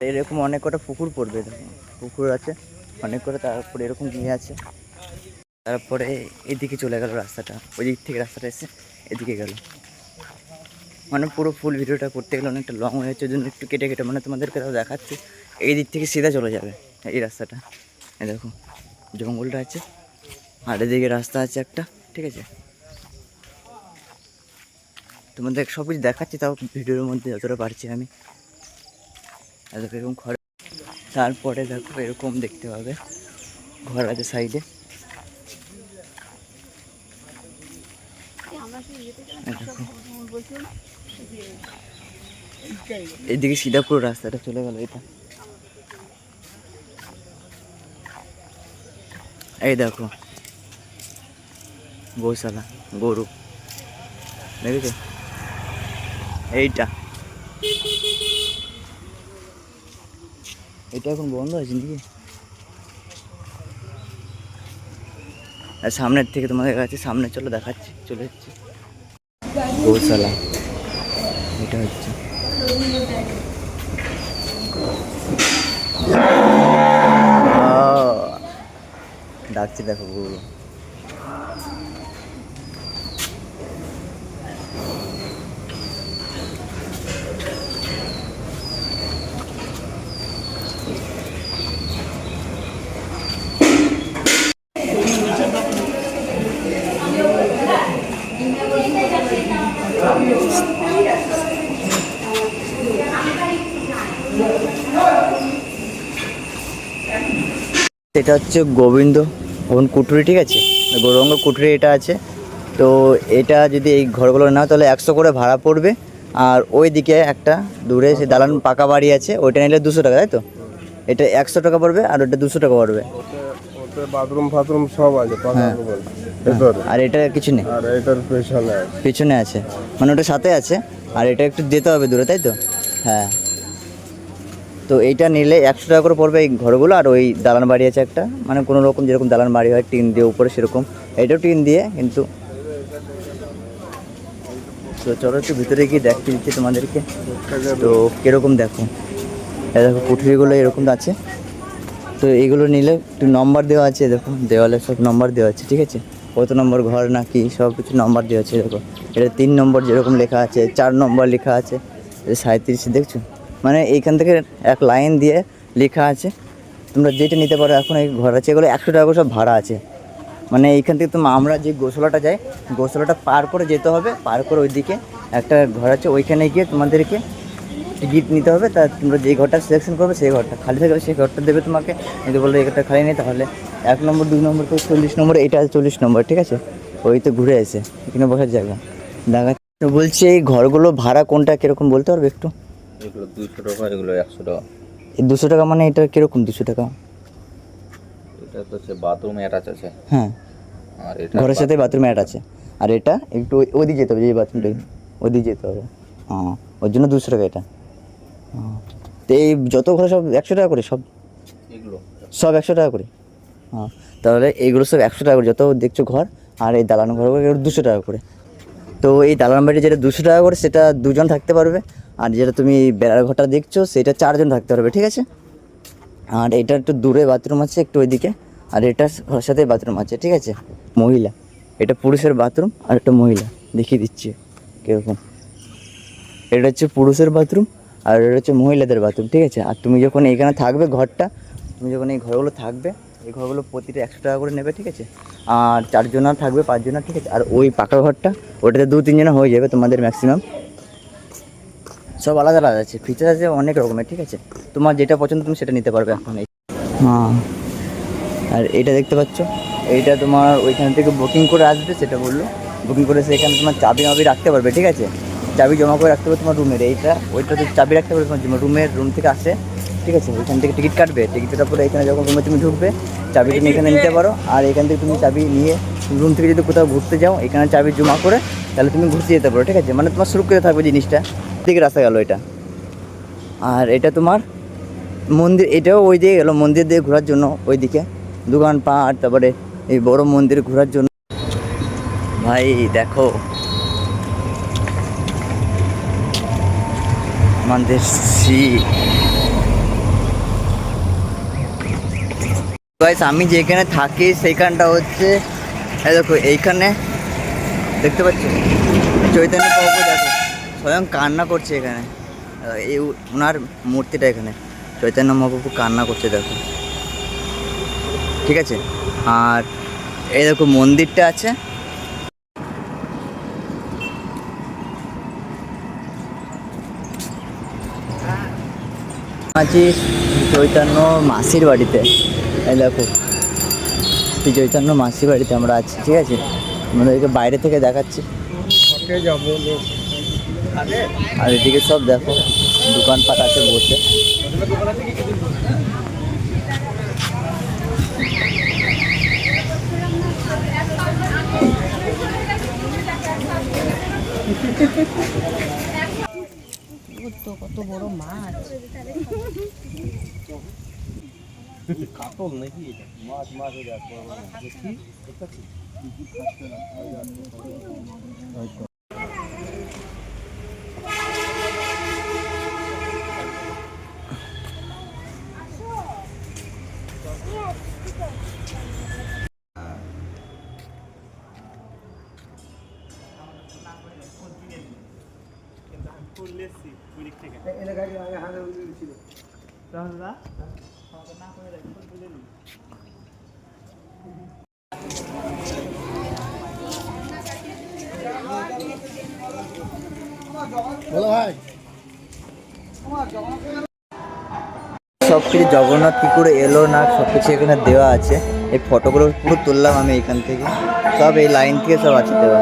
এরকম অনেক কটা পুকুর পড়বে, দেখো পুকুর আছে অনেক করে, তারপরে এরকম নিয়ে আছে, তারপরে এদিকে চলে গেল রাস্তাটা, ওই দিক থেকে রাস্তাটা এসে এদিকে গেল। মানে পুরো ফুল ভিডিওটা করতে গেলে অনেকটা লং হয়ে যাচ্ছে, ওই জন্য একটু কেটে কেটে মানে তোমাদেরকে তাও দেখাচ্ছি। এই দিক থেকে সিধা চলে যাবে এই রাস্তাটা, এই দেখো জঙ্গলটা আছে, আর এদিকে রাস্তা আছে একটা, ঠিক আছে? তোমাদের সব কিছু দেখাচ্ছি তাও ভিডিওর মধ্যে যতটা পারছি আমি। এরকম ঘর, তারপরে দেখো এরকম দেখতে পাবে ঘর আছে সাইডে। এইদিকে সিধা পুরো রাস্তাটা চলে গেল এটা। এই দেখো গোশালা, গরু দেখেছো? এইটা এটা এখন বন্ধ আছে নাকি? আর সামনের থেকে তোমাদের কাছে সামনে চলো দেখাচ্ছি, চলে যাচ্ছি। গৌশালা এটা হচ্ছে। ডাকছি দেখো গরু। এটা হচ্ছে গোবিন্দ ভবন কুঠুরি, ঠিক আছে, গৌরঙ্গ কুঠুরি এটা আছে। তো এটা যদি এই ঘরগুলো নাও তাহলে 100 করে ভাড়া পড়বে। আর ওই দিকে একটা দূরে সে দালান পাকা বাড়ি আছে, ওইটা নিলে 200 টাকা, তাই তো? এটা 100 টাকা পড়বে আর ওটা 200 টাকা পড়বে। ওতে বাথরুম ফাথরুম সব আছে, হ্যাঁ। আর এটা কিছু নেই, আর এটার পেছনে পিছনে আছে, মানে ওটা সাথে আছে। আর এটা একটু যেতে হবে দূরে, তাই তো? হ্যাঁ। তো এইটা নিলে 100 টাকা করে পড়বে এই ঘরগুলো। আর ওই দালান বাড়ি আছে একটা, মানে কোনো রকম যেরকম দালান বাড়ি হয় টিন দিয়ে উপরে, সেরকম এটাও টিন দিয়ে কিন্তু। তো চলো একটু ভিতরে গিয়ে দেখতে দিচ্ছি তোমাদেরকে। তো কীরকম দেখো, এই দেখো কুঠুরিগুলো এরকম আছে। তো এইগুলো নিলে একটু নম্বর দেওয়া আছে, দেখো দেওয়ালে সব নম্বর দেওয়া আছে, ঠিক আছে, কত নম্বর ঘর না কি সব কিছু নম্বর দেওয়া আছে। দেখো এটা 3 নম্বর যেরকম লেখা আছে, 4 নম্বর লেখা আছে, 37 দেখছো, মানে এইখান থেকে এক লাইন দিয়ে লেখা আছে। তোমরা যেটা নিতে পারো। এখন এই ঘর আছে, এগুলো 100 টাকা করে সব ভাড়া আছে। মানে এইখান থেকে আমরা যে গোশালাটা যাই, গোশালাটা পার করে যেতে হবে, পার করে ওইদিকে একটা ঘর আছে, ওইখানে গিয়ে তোমাদেরকে টিকিট নিতে হবে। তা তোমরা যেই ঘরটা সিলেকশন করবে সেই ঘরটা খালি থাকবে, সেই ঘরটা দেবে তোমাকে। যদি বললো একটা খালি নেই, তাহলে 1 নম্বর 2 নম্বর করে 40 নম্বর, এইটা আছে 40 নম্বর, ঠিক আছে। ওইতে ঘুরে এসে এখানে বসার জায়গা দেখা। বলছি এই ঘরগুলো ভাড়া কোনটা কীরকম বলতে পারবে একটু? এগুলো 200 টাকা, এগুলো 100 টাকা। এই 200 টাকা মানে এটা কীরকম 200 টাকা? এটা তো হচ্ছে বাথরুম অ্যাটাচ আছে। হ্যাঁ, আর এটা ঘরের সাথে বাথরুম অ্যাড আছে। আর এটা একটু ওইদিকে যেতে হবে, যে বাথরুমটা ওইদিকে যেতে হবে। হ্যাঁ, ওর জন্য 200 টাকা এটা। হ্যাঁ, তো এই যত ঘরে সব 100 টাকা করে, সব এগুলো সব 100 টাকা করে। হ্যাঁ, তাহলে এইগুলো সব 100 টাকা করে যত দেখছো ঘর। আর এই দালান ঘরগুলো 200 টাকা করে। তো এই দালান বাড়ি যেটা 200 টাকা করে, সেটা 2 জন থাকতে পারবে। আর যেটা তুমি বেড়ার ঘরটা দেখছো, সেটা 4 জন থাকতে পারবে, ঠিক আছে। আর এটা একটু দূরে বাথরুম আছে একটু ওইদিকে। আর এটা ঘরের সাথে বাথরুম আছে, ঠিক আছে, মহিলা। এটা পুরুষের বাথরুম আর একটা মহিলা, দেখিয়ে দিচ্ছি কীরকম। এটা হচ্ছে পুরুষের বাথরুম আর এটা হচ্ছে মহিলাদের বাথরুম, ঠিক আছে। আর তুমি যখন এইখানে থাকবে ঘরটা, তুমি যখন এই ঘরগুলো থাকবে, এই ঘরগুলো প্রতিটা 100 টাকা করে নেবে, ঠিক আছে। আর 4 জনা থাকবে, 5 জনা, ঠিক আছে। আর ওই পাকা ঘরটা, ওটাতে 2-3 জনা হয়ে যাবে তোমাদের ম্যাক্সিমাম। সব আলাদা আলাদা আছে, ফিচার আছে অনেক রকমের, ঠিক আছে। তোমার যেটা পছন্দ তুমি সেটা নিতে পারবে এখন। হ্যাঁ, আর এটা দেখতে পাচ্ছ, এইটা তোমার ওইখান থেকে বুকিং করে আসবে, সেটা বললো। বুকিং করে সেখানে তোমার চাবি মাবি রাখতে পারবে, ঠিক আছে। চাবি জমা করে রাখতে পারবে তোমার রুমের। ওইটাতে চাবি রাখতে পারবে তোমার রুম থেকে আসে, ঠিক আছে। ওইখান থেকে টিকিট কাটবে, টিকিটটা পরে এখানে যখন রুমে তুমি ঢুকবে, চাবি তুমি এখানে নিতে পারো। আর এখান থেকে তুমি চাবি নিয়ে রুম থেকে যদি কোথাও ঘুরতে যাও, এখানে চাবি জমা করে তাহলে তুমি ঘুরতে যেতে পারো, ঠিক আছে। মানে তোমার সুরক্ষিত থাকবে জিনিসটা। দিকে রাস্তা গেল এটা। আর এটা তোমার মন্দির, এটাও ওই দিকে গেলো, মন্দির দিয়ে ঘোরার জন্য। ওইদিকে দোকানপাট, তারপরে এই বড় মন্দির ঘোরার জন্য। ভাই দেখো আমাদের গাইস, আমি যেখানে থাকি সেইখানটা হচ্ছে, এই দেখো এইখানে দেখতে পাচ্ছ চৈতন্য প্রভু, দেখো স্বয়ং কান্না করছে এখানে। এই ওনার মূর্তিটা এখানে, চৈতন্য মহাপ্রভু কান্না করছে, দেখো, ঠিক আছে। আর এই দেখো মন্দিরটা আছে। আছি চৈতন্য মাসির বাড়িতে। এই দেখো শ্রী চৈতন্য মাসির বাড়িতে আমরা আছি, ঠিক আছে। আমাদেরকে বাইরে থেকে দেখাচ্ছি। আর এদিকে সব দেখো দোকানপাট আছে বসে। তো কত বড় মাছ। কাতল নাকি মাছ মাছ দেখি সব কিছু জগন্নাথ কী করে এলো না সব কিছু এখানে দেওয়া আছে। এই ফটোগুলো পুরো তুললাম আমি এখান থেকে, সব এই লাইন থেকে সব আছে দেওয়া।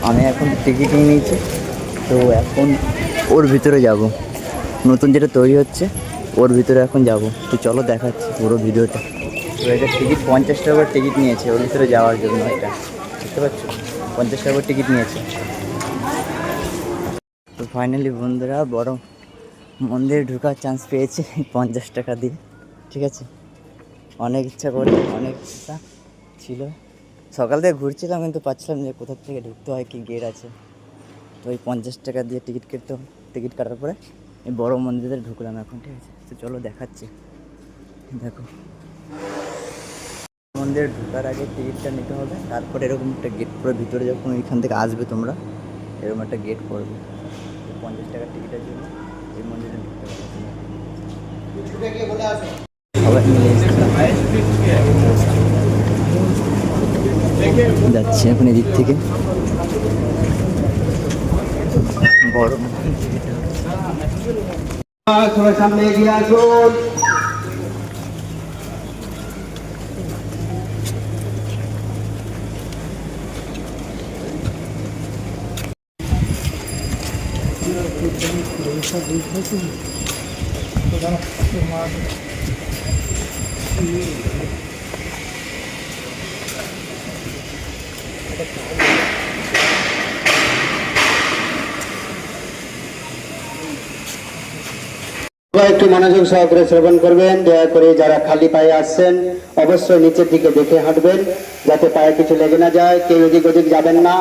আমি এখন টিকিট নিয়ে নিয়েছি, তো এখন ওর ভিতরে যাব, নতুন যেটা তৈরি হচ্ছে ওর ভিতরে এখন যাব। তো চলো দেখাচ্ছি পুরো ভিডিওটা। তো এটা টিকিট 50 টাকা করে টিকিট নিয়েছে ওর ভিতরে যাওয়ার জন্য। এটা বুঝতে পারছো, 50 টাকা করে টিকিট নিয়েছে। তো ফাইনালি বন্ধুরা বড় মন্দিরে ঢোকার চান্স পেয়েছে 50 টাকা দিয়ে। ঠিক আছে, অনেক ইচ্ছা করে, অনেক ইচ্ছা ছিল, সকাল থেকে ঘুরছিলাম কিন্তু পাচ্ছিলাম যে কোথা থেকে ঢুকতে হয়, কি গেট আছে। তো ওই 50 টাকা দিয়ে টিকিট কাটার পরে এই বড় মন্দিরে ঢুকলাম এখন। ঠিক আছে, তো চলো দেখাচ্ছি। দেখো, মন্দিরে ঢোকার আগে টিকিটটা নিতে হবে, তারপরে এরকম একটা গেট পুরো ভিতরে যখন এখান থেকে আসবে তোমরা, এরকম একটা গেট করবে। 50 টাকার টিকিটের জন্য এই মন্দিরে ঢুকতে পারবে। সবাই মিলে যাচ্ছি এখন এদিক থেকে বড় সামনে এগিয়ে আসুন। একটু মনোযোগ সহকারে শ্রবণ করবেন। দয়া করে যারা খালি পায়ে আসছেন অবশ্যই নিচের দিকে দেখে হাঁটবেন, যাতে পায়ে কিছু লেগে না যায়। কেউ এদিক ওদিক যাবেন না,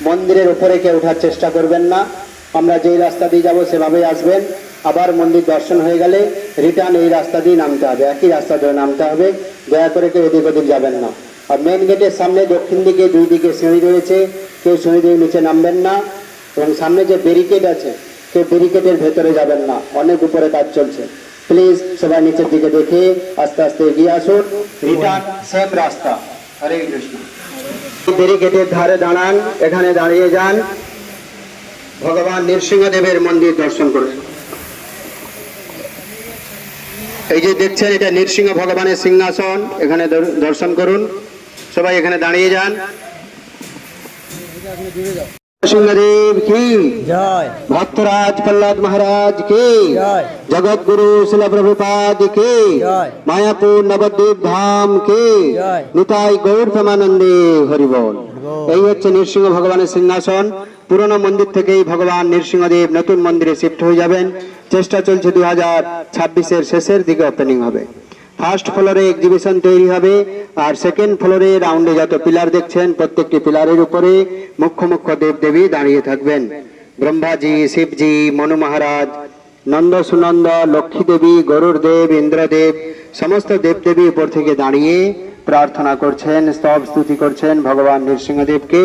মন্দিরের উপরে কেউ ওঠার চেষ্টা করবেন না। আমরা যেই রাস্তা দিয়ে যাবো সেভাবেই আসবেন। আবার মন্দির দর্শন হয়ে গেলে রিটার্ন এই রাস্তা দিয়ে নামতে হবে, একই রাস্তা ধরে নামতে হবে। দয়া করে কেউ এদিক ওদিক যাবেন না। আর মেন গেটের সামনে দক্ষিণ দিকে দুই দিকে সিঁড়ি রয়েছে, কেউ সিঁড়ি দিয়ে নিচে নামবেন না। এবং সামনে যে ব্যারিকেড আছে, কেউ ব্যারিকেডের ভেতরে যাবেন না, অনেক উপরে কাজ চলছে। প্লিজ সবাই নিচের দিকে দেখে আস্তে আস্তে এগিয়ে আসুন। রিটার্ন সেম রাস্তা। হরে কৃষ্ণ। ব্যারিকেডের ধারে দাঁড়ান, এখানে দাঁড়িয়ে যান, ভগবান নৃসিংহদেবের মন্দির দর্শন করুন। এই যে দেখছেন, এটা নৃসিংহ ভগবানের সিংহাসন, এখানে দর্শন করুন। সবাই এখানে দাঁড়িয়ে যান। নৃসিংহদেব কি জয়, ভক্তরাজ প্রহ্লাদ মহারাজ কি জয়, জগৎগুরু শিল প্রভুপাদ কি জয়, মায়াপুর নবদ্বীপ ধাম কি জয়। নিতাই গৌর প্রেমানন্দে হরিবল। এই হচ্ছে নৃসিংহ ভগবানের সিংহাসন। পুরনো মন্দির থেকেই ভগবান নৃসিংহদেব নতুন মন্দিরে শিফট হয়ে যাবেন। চেষ্টা চলছে 2026-এর শেষের দিকে ওপেনিং হবে। ফার্স্ট ফ্লোরে এক্সিবিশন তৈরি হবে, আর সেকেন্ড ফ্লোরে রাউন্ডে যত পিলার দেখছেন, প্রত্যেকটি পিলারের উপরে মুখ্য মুখ্য দেবদেবী দাঁড়িয়ে থাকবেন। ব্রহ্মাজি, শিবজি, মনু মহারাজ, নন্দ সুনন্দ, লক্ষ্মী দেবী, গরুর দেব, ইন্দ্রদেব, সমস্ত দেবদেবী উপর থেকে দাঁড়িয়ে প্রার্থনা করছেন, স্তব স্তুতি করছেন ভগবান নৃসিংহদেবকে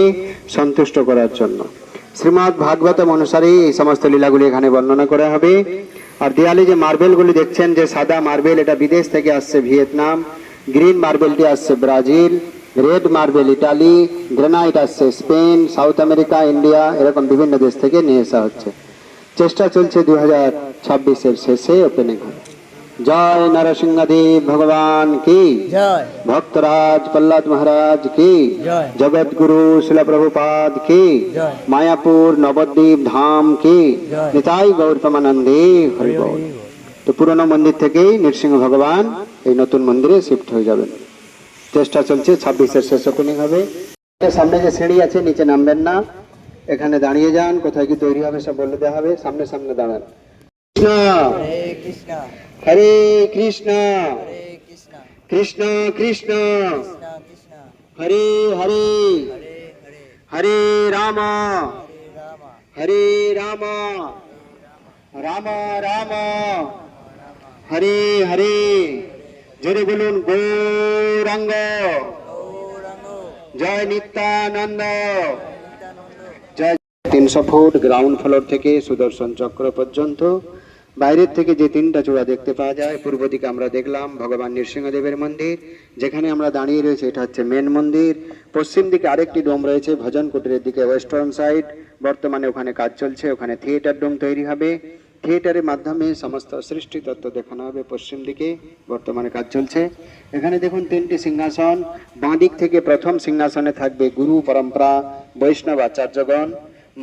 সন্তুষ্ট করার জন্য। শ্রীমদ্ ভাগবতম অনুসারে এই সমস্ত লীলাগুলি এখানে বর্ণনা করা হবে। আর দেয়ালে যে মার্বেলগুলি দেখছেন, যে সাদা মার্বেল, এটা বিদেশ থেকে আসছে ভিয়েতনাম, গ্রিন মার্বেলটি আসছে Brazil, red marble Italy, granite আসছে স্পেন, সাউথ আমেরিকা, ইন্ডিয়া, এরকম বিভিন্ন দেশ থেকে নিয়ে আসা হচ্ছে। চেষ্টা চলছে 2026-এর শেষে ওপেনিং হবে। জয় নরসিংহদেব ভগবান কি জয়, ভক্তরাজ প্রহ্লাদ মহারাজ কি জয়, জগৎগুরু শিল প্রভুপাদ কি জয়। মায়াপুর নবদ্বীপ ধাম কি জয়। নিতাই গৌর প্রেমানন্দে হরিবল। তো পুরনো মন্দির থেকেই নৃসিংহ ভগবান এই নতুন মন্দিরে শিফট হয়ে যাবেন। চেষ্টা চলছে 26-এর শেষ ওপেনিং হবে। সামনে যে সিঁড়ি আছে, নিচে নামবেন না, এখানে দাঁড়িয়ে যান। কোথায় কি তৈরি হবে সব বলে দেওয়া হবে। সামনে সামনে দাঁড়ান। কৃষ্ণ হরে কৃষ্ণ, হরে কৃষ্ণ হরে কৃষ্ণ, কৃষ্ণ কৃষ্ণ কৃষ্ণ কৃষ্ণ, হরে হরে হরে হরে, হরে রাম হরে রাম, হরে রাম রাম রাম হরে হরে। জোরে বলুন গৌরাঙ্গ গৌরাঙ্গ, জয় নিত্যানন্দ নিত্যানন্দ। জয়। 300 ফুট গ্রাউন্ড ফ্লোর থেকে সুদর্শন চক্র পর্যন্ত বাইরের থেকে যে তিনটা চূড়া দেখতে পাওয়া যায়, পূর্ব দিকে আমরা দেখলাম ভগবান নৃসিংহদেবের মন্দির, যেখানে আমরা দাঁড়িয়ে রয়েছে এটা হচ্ছে মেন মন্দির। পশ্চিম দিকে আরেকটি ডোম রয়েছে ভজন কুটিরের দিকে, ওয়েস্টার্ন সাইড। বর্তমানে ওখানে কাজ চলছে, ওখানে থিয়েটার ডোম তৈরি হবে। থিয়েটারের মাধ্যমে সমস্ত সৃষ্টি তত্ত্ব দেখানো হবে। পশ্চিম দিকে বর্তমানে কাজ চলছে। এখানে দেখুন 3টি সিংহাসন। বাঁ দিক থেকে প্রথম সিংহাসনে থাকবে গুরু পরম্পরা বৈষ্ণব আচার্যগণ,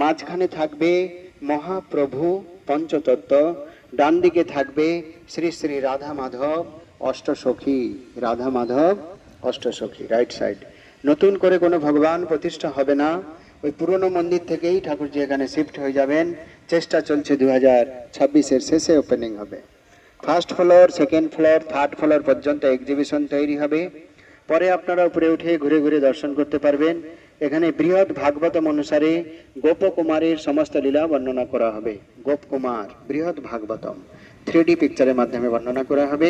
মাঝখানে থাকবে মহাপ্রভু পঞ্চতত্ত্ব, ডান দিকে থাকবে শ্রী শ্রী রাধা মাধব অষ্টসখী, রাধা মাধব অষ্টসখী রাইট সাইড। নতুন করে কোনো ভগবান প্রতিষ্ঠা হবে না, ওই পুরনো মন্দির থেকেই ঠাকুরজি এখানে শিফট হয়ে যাবেন। চেষ্টা চলছে 2026-এর শেষে ওপেনিং হবে। First floor, second floor, third floor পর্যন্ত এক্সিবিশন তৈরি হবে। পরে আপনারা উপরে উঠে ঘুরে ঘুরে দর্শন করতে পারবেন। এখানে বৃহৎ ভাগবতম অনুসারে গোপকুমারের সমস্ত লীলা বর্ণনা করা হবে। গোপকুমার বৃহৎ ভাগবতম 3D পিকচারের মাধ্যমে বর্ণনা করা হবে।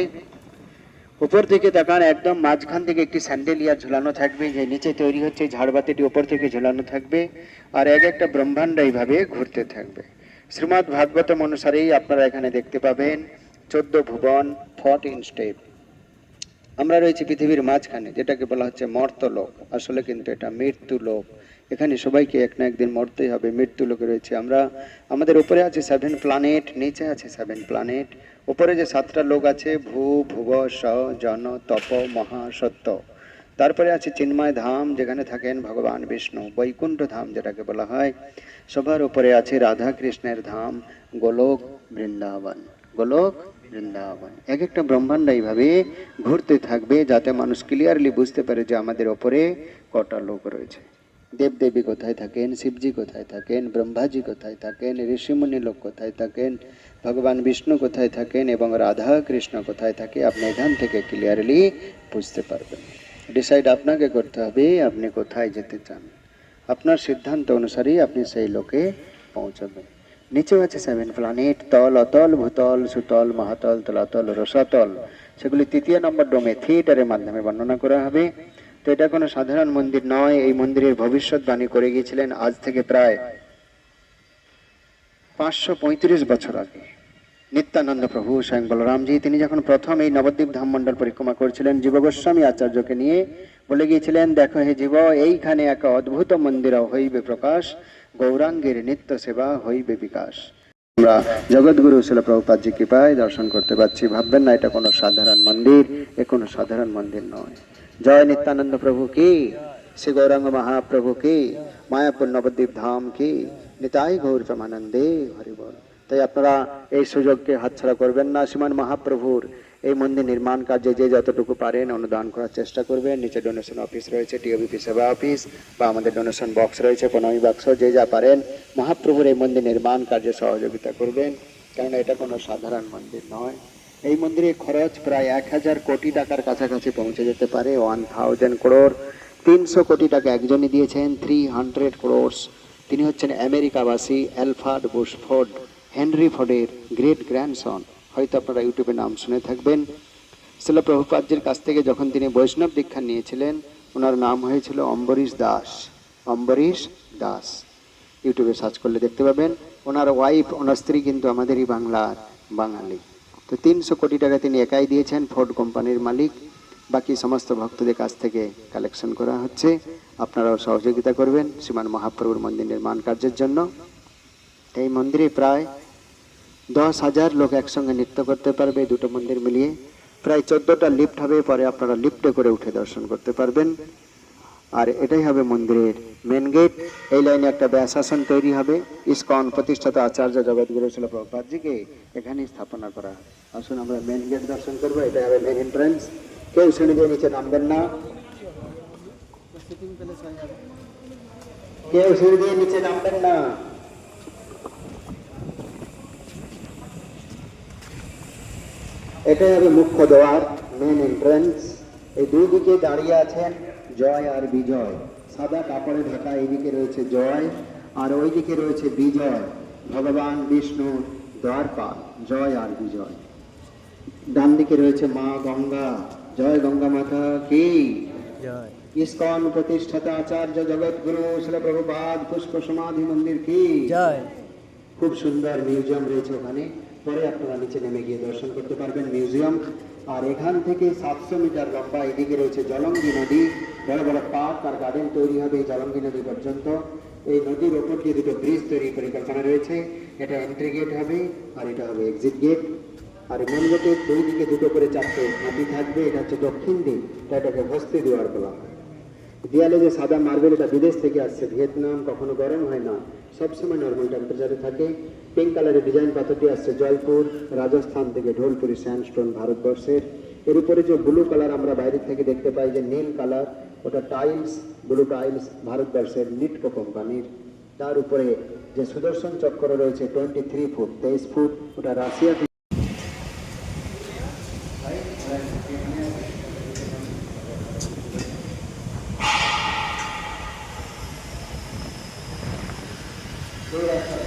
উপর থেকে তাকান, একদম মাঝখান থেকে একটি স্যান্ডেলিয়ার ঝুলানো থাকবে, যে নিচে তৈরি হচ্ছে ঝাড়বাতিটি উপর থেকে ঝুলানো থাকবে, আর এক একটা ব্রহ্মাণ্ড এইভাবে ঘুরতে থাকবে। শ্রীমদ্ ভাগবতম অনুসারেই আপনারা এখানে দেখতে পাবেন 14 ভুবন 14 স্টেপ। আমরা রয়েছি পৃথিবীর মাঝখানে, যেটাকে বলা হচ্ছে মর্তলোক, আসলে কিন্তু এটা মৃত্যু লোক। এখানে সবাইকে এক না একদিন মরতেই হবে। মৃত্যু লোকে রয়েছে আমরা। আমাদের উপরে আছে 7 প্ল্যানেট, নিচে আছে 7 প্ল্যানেট। উপরে যে 7টা লোক আছে, ভূ ভুব স জন তপ মহা সত্য। তারপরে আছে চিন্ময় ধাম, যেখানে থাকেন ভগবান বিষ্ণু। বৈকুণ্ঠ ধাম যেটাকে বলা হয়। সবার উপরে আছে রাধা কৃষ্ণের ধাম, গোলক বৃন্দাবন, গোলক বৃন্দাবন। এক একটা ব্রহ্মাণ্ড এইভাবে ঘুরতে থাকবে, যাতে মানুষ ক্লিয়ারলি বুঝতে পারে যে আমাদের ওপরে কটা লোক রয়েছে। দেবদেবী কোথায় থাকেন, শিবজি কোথায় থাকেন, ব্রহ্মাজি কোথায় থাকেন, ঋষিমুনি লোক কোথায় থাকেন, ভগবান বিষ্ণু কোথায় থাকেন এবং রাধা কৃষ্ণ কোথায় থাকে, আপনি এখান থেকে ক্লিয়ারলি বুঝতে পারবেন। ডিসাইড আপনাকে করতে হবে আপনি কোথায় যেতে চান। আপনার সিদ্ধান্ত অনুসারেই আপনি সেই লোকে পৌঁছাবেন। নিচেও আছে 7 প্ল্যানেট, তল, অতল, ভূতল, সুতল, মহাতল, তলাতল, রসাতল। সেগুলি 3য় নম্বর ডোমে থিয়েটারের মাধ্যমে বর্ণনা করা হবে। তো এটা কোনো সাধারণ মন্দির নয়। এই মন্দিরের ভবিষ্যৎবাণী করে গিয়েছিলেন আজ থেকে প্রায় 535 বছর আগে নিত্যানন্দ প্রভু স্বয়ং বলরামজি। তিনি যখন প্রথম এই নবদ্বীপ ধাম মণ্ডল পরিক্রমা করেছিলেন, জীব গোস্বামী আচার্যকে নিয়ে বলে গিয়েছিলেন, দেখো হে জীব, এইখানে এক অদ্ভুত মন্দির হইবে প্রকাশ, গৌরাঙ্গের নিত্য সেবা হইবে বিকাশ। আমরা জগৎগুরু শিল প্রভুপাদজি কৃপায় দর্শন করতে পারছি। ভাববেন না এটা কোনো সাধারণ মন্দির, এ কোনো সাধারণ মন্দির নয়। জয় নিত্যানন্দ প্রভু কি, শ্রী গৌরাঙ্গ মহাপ্রভু কি, মায়াপুর নবদ্বীপ ধাম কি, নিতাই গৌর প্রেমানন্দে হরিবল। তাই আপনারা এই সুযোগকে হাতছাড়া করবেন না। শ্রীমান মহাপ্রভুর এই মন্দির নির্মাণ কার্যে যে যতটুকু পারেন অনুদান করার চেষ্টা করবেন। নিচে ডোনেশন অফিস রয়েছে, টিওবিপি সেবা অফিস, বা আমাদের ডোনেশন বক্স রয়েছে, প্রণামী বাক্স, যে যা পারেন মহাপ্রভুর এই মন্দির নির্মাণ কার্যে সহযোগিতা করবেন, কেননা এটা কোনো সাধারণ মন্দির নয়। এই মন্দিরে খরচ প্রায় 1000 কোটি টাকার কাছাকাছি পৌঁছে যেতে পারে। 1000 করোড়, 300 কোটি টাকা একজনই দিয়েছেন, 300 করোড়স। তিনি হচ্ছেন আমেরিকাবাসী অ্যালফ্রেড বুশ ফোর্ড, হেনরি ফোর্ডের গ্রেট গ্র্যান্ডসন। হয়তো আপনারা ইউটিউবে নাম শুনে থাকবেন। শিল প্রভুপাদজির কাছ থেকে যখন তিনি বৈষ্ণব দীক্ষা নিয়েছিলেন, ওনার নাম হয়েছিল অম্বরীশ দাস। অম্বরীশ দাস, ইউটিউবে সার্চ করলে দেখতে পাবেন। ওনার ওয়াইফ, ওনার স্ত্রী কিন্তু আমাদেরই বাংলার বাঙালি। তো 300 কোটি টাকা তিনি একাই দিয়েছেন, ফোর্ড কোম্পানির মালিক। বাকি সমস্ত ভক্তদের কাছ থেকে কালেকশন করা হচ্ছে। আপনারাও সহযোগিতা করবেন শ্রীমান মহাপ্রভুর মন্দির নির্মাণ কার্যের জন্য। এই মন্দিরে প্রায় 10,000 লোক একসঙ্গে নৃত্য করতে পারবে, দুটো মন্দির মিলিয়ে। প্রায় 14টা লিফট হবে, পরে আপনারা লিফটে করে উঠে দর্শন করতে পারবেন। আর এটাই হবে মন্দিরের মেন গেট। এই লাইনে একটা ব্যাসাসন তৈরি হবে। ইসকন প্রতিষ্ঠাতা আচার্য জগৎগুরু শিল প্রভুপাদজিকে এখানে স্থাপনা করা। আসুন আমরা মেন গেট দর্শন করবো। এটাই হবে মেন এন্ট্রান্স। কেউ সিঁড়ি দিয়ে নিচে নামবেন না, কেউ সিঁড়ি দিয়ে নিচে নামবেন না। এটাই হবে মুখ্য দ্বার, মেন এন্ট্রান্স। এই দুই দিকে দাঁড়িয়ে আছেন জয় আর বিজয়, সাদা কাপড়ে ঢাকা। এইদিকে রয়েছে জয় আর ওইদিকে রয়েছে বিজয়, ভগবান বিষ্ণুর দ্বারপাল, জয় আর বিজয়। ডান দিকে রয়েছে মা গঙ্গা, জয় গঙ্গা মাতা কি। ইসকন প্রতিষ্ঠাতা আচার্য জগৎগুরু শিল প্রভুপাদ পুষ্প সমাধি মন্দির কি জয়। খুব সুন্দর মিউজিয়াম রয়েছে ওখানে, পরে আপনারা নিচে নেমে গিয়ে দর্শন করতে পারবেন মিউজিয়াম। আর এখান থেকে 700 মিটার লম্বা এদিকে রয়েছে জলঙ্গি নদী। বড় বড় পার্ক আর গার্ডেন তৈরি হবে এই জলঙ্গি নদী পর্যন্ত। এই নদীর ওপর দিয়ে দুটো ব্রিজ তৈরি পরিকল্পনা রয়েছে। এটা এন্ট্রি গেট হবে আর এটা হবে এক্সিট গেট। আর মেন গেটের দুই দিকে দুটো করে 4টে হাতি থাকবে। এটা হচ্ছে দক্ষিণ দিক, এটাকে ভস্তি দেওয়ার বলা হয়। দেয়ালে যে সাদা মার্বেল, এটা বিদেশ থেকে আসছে, ভিয়েতনাম, কখনো গরম হয় না, সবসময় নর্মাল টেম্পারেচারে থাকে। পিঙ্ক কালারের ডিজাইন পাথরটি আসছে জয়পুর, রাজস্থান থেকে, ঢোলপুরি স্যান্ডস্টোন ভারতবর্ষের। এর উপরে যে ব্লু কালার আমরা বাইরে থেকে দেখতে পাই, যে নীল কালার, ওটা টাইলস, ব্লু টাইলস ভারতবর্ষের নিটকো কোম্পানির। তার উপরে যে সুদর্শন চক্র রয়েছে 23 ফুট 23 ফুট, ওটা রাশিয়া থেকে। এই রাস্তা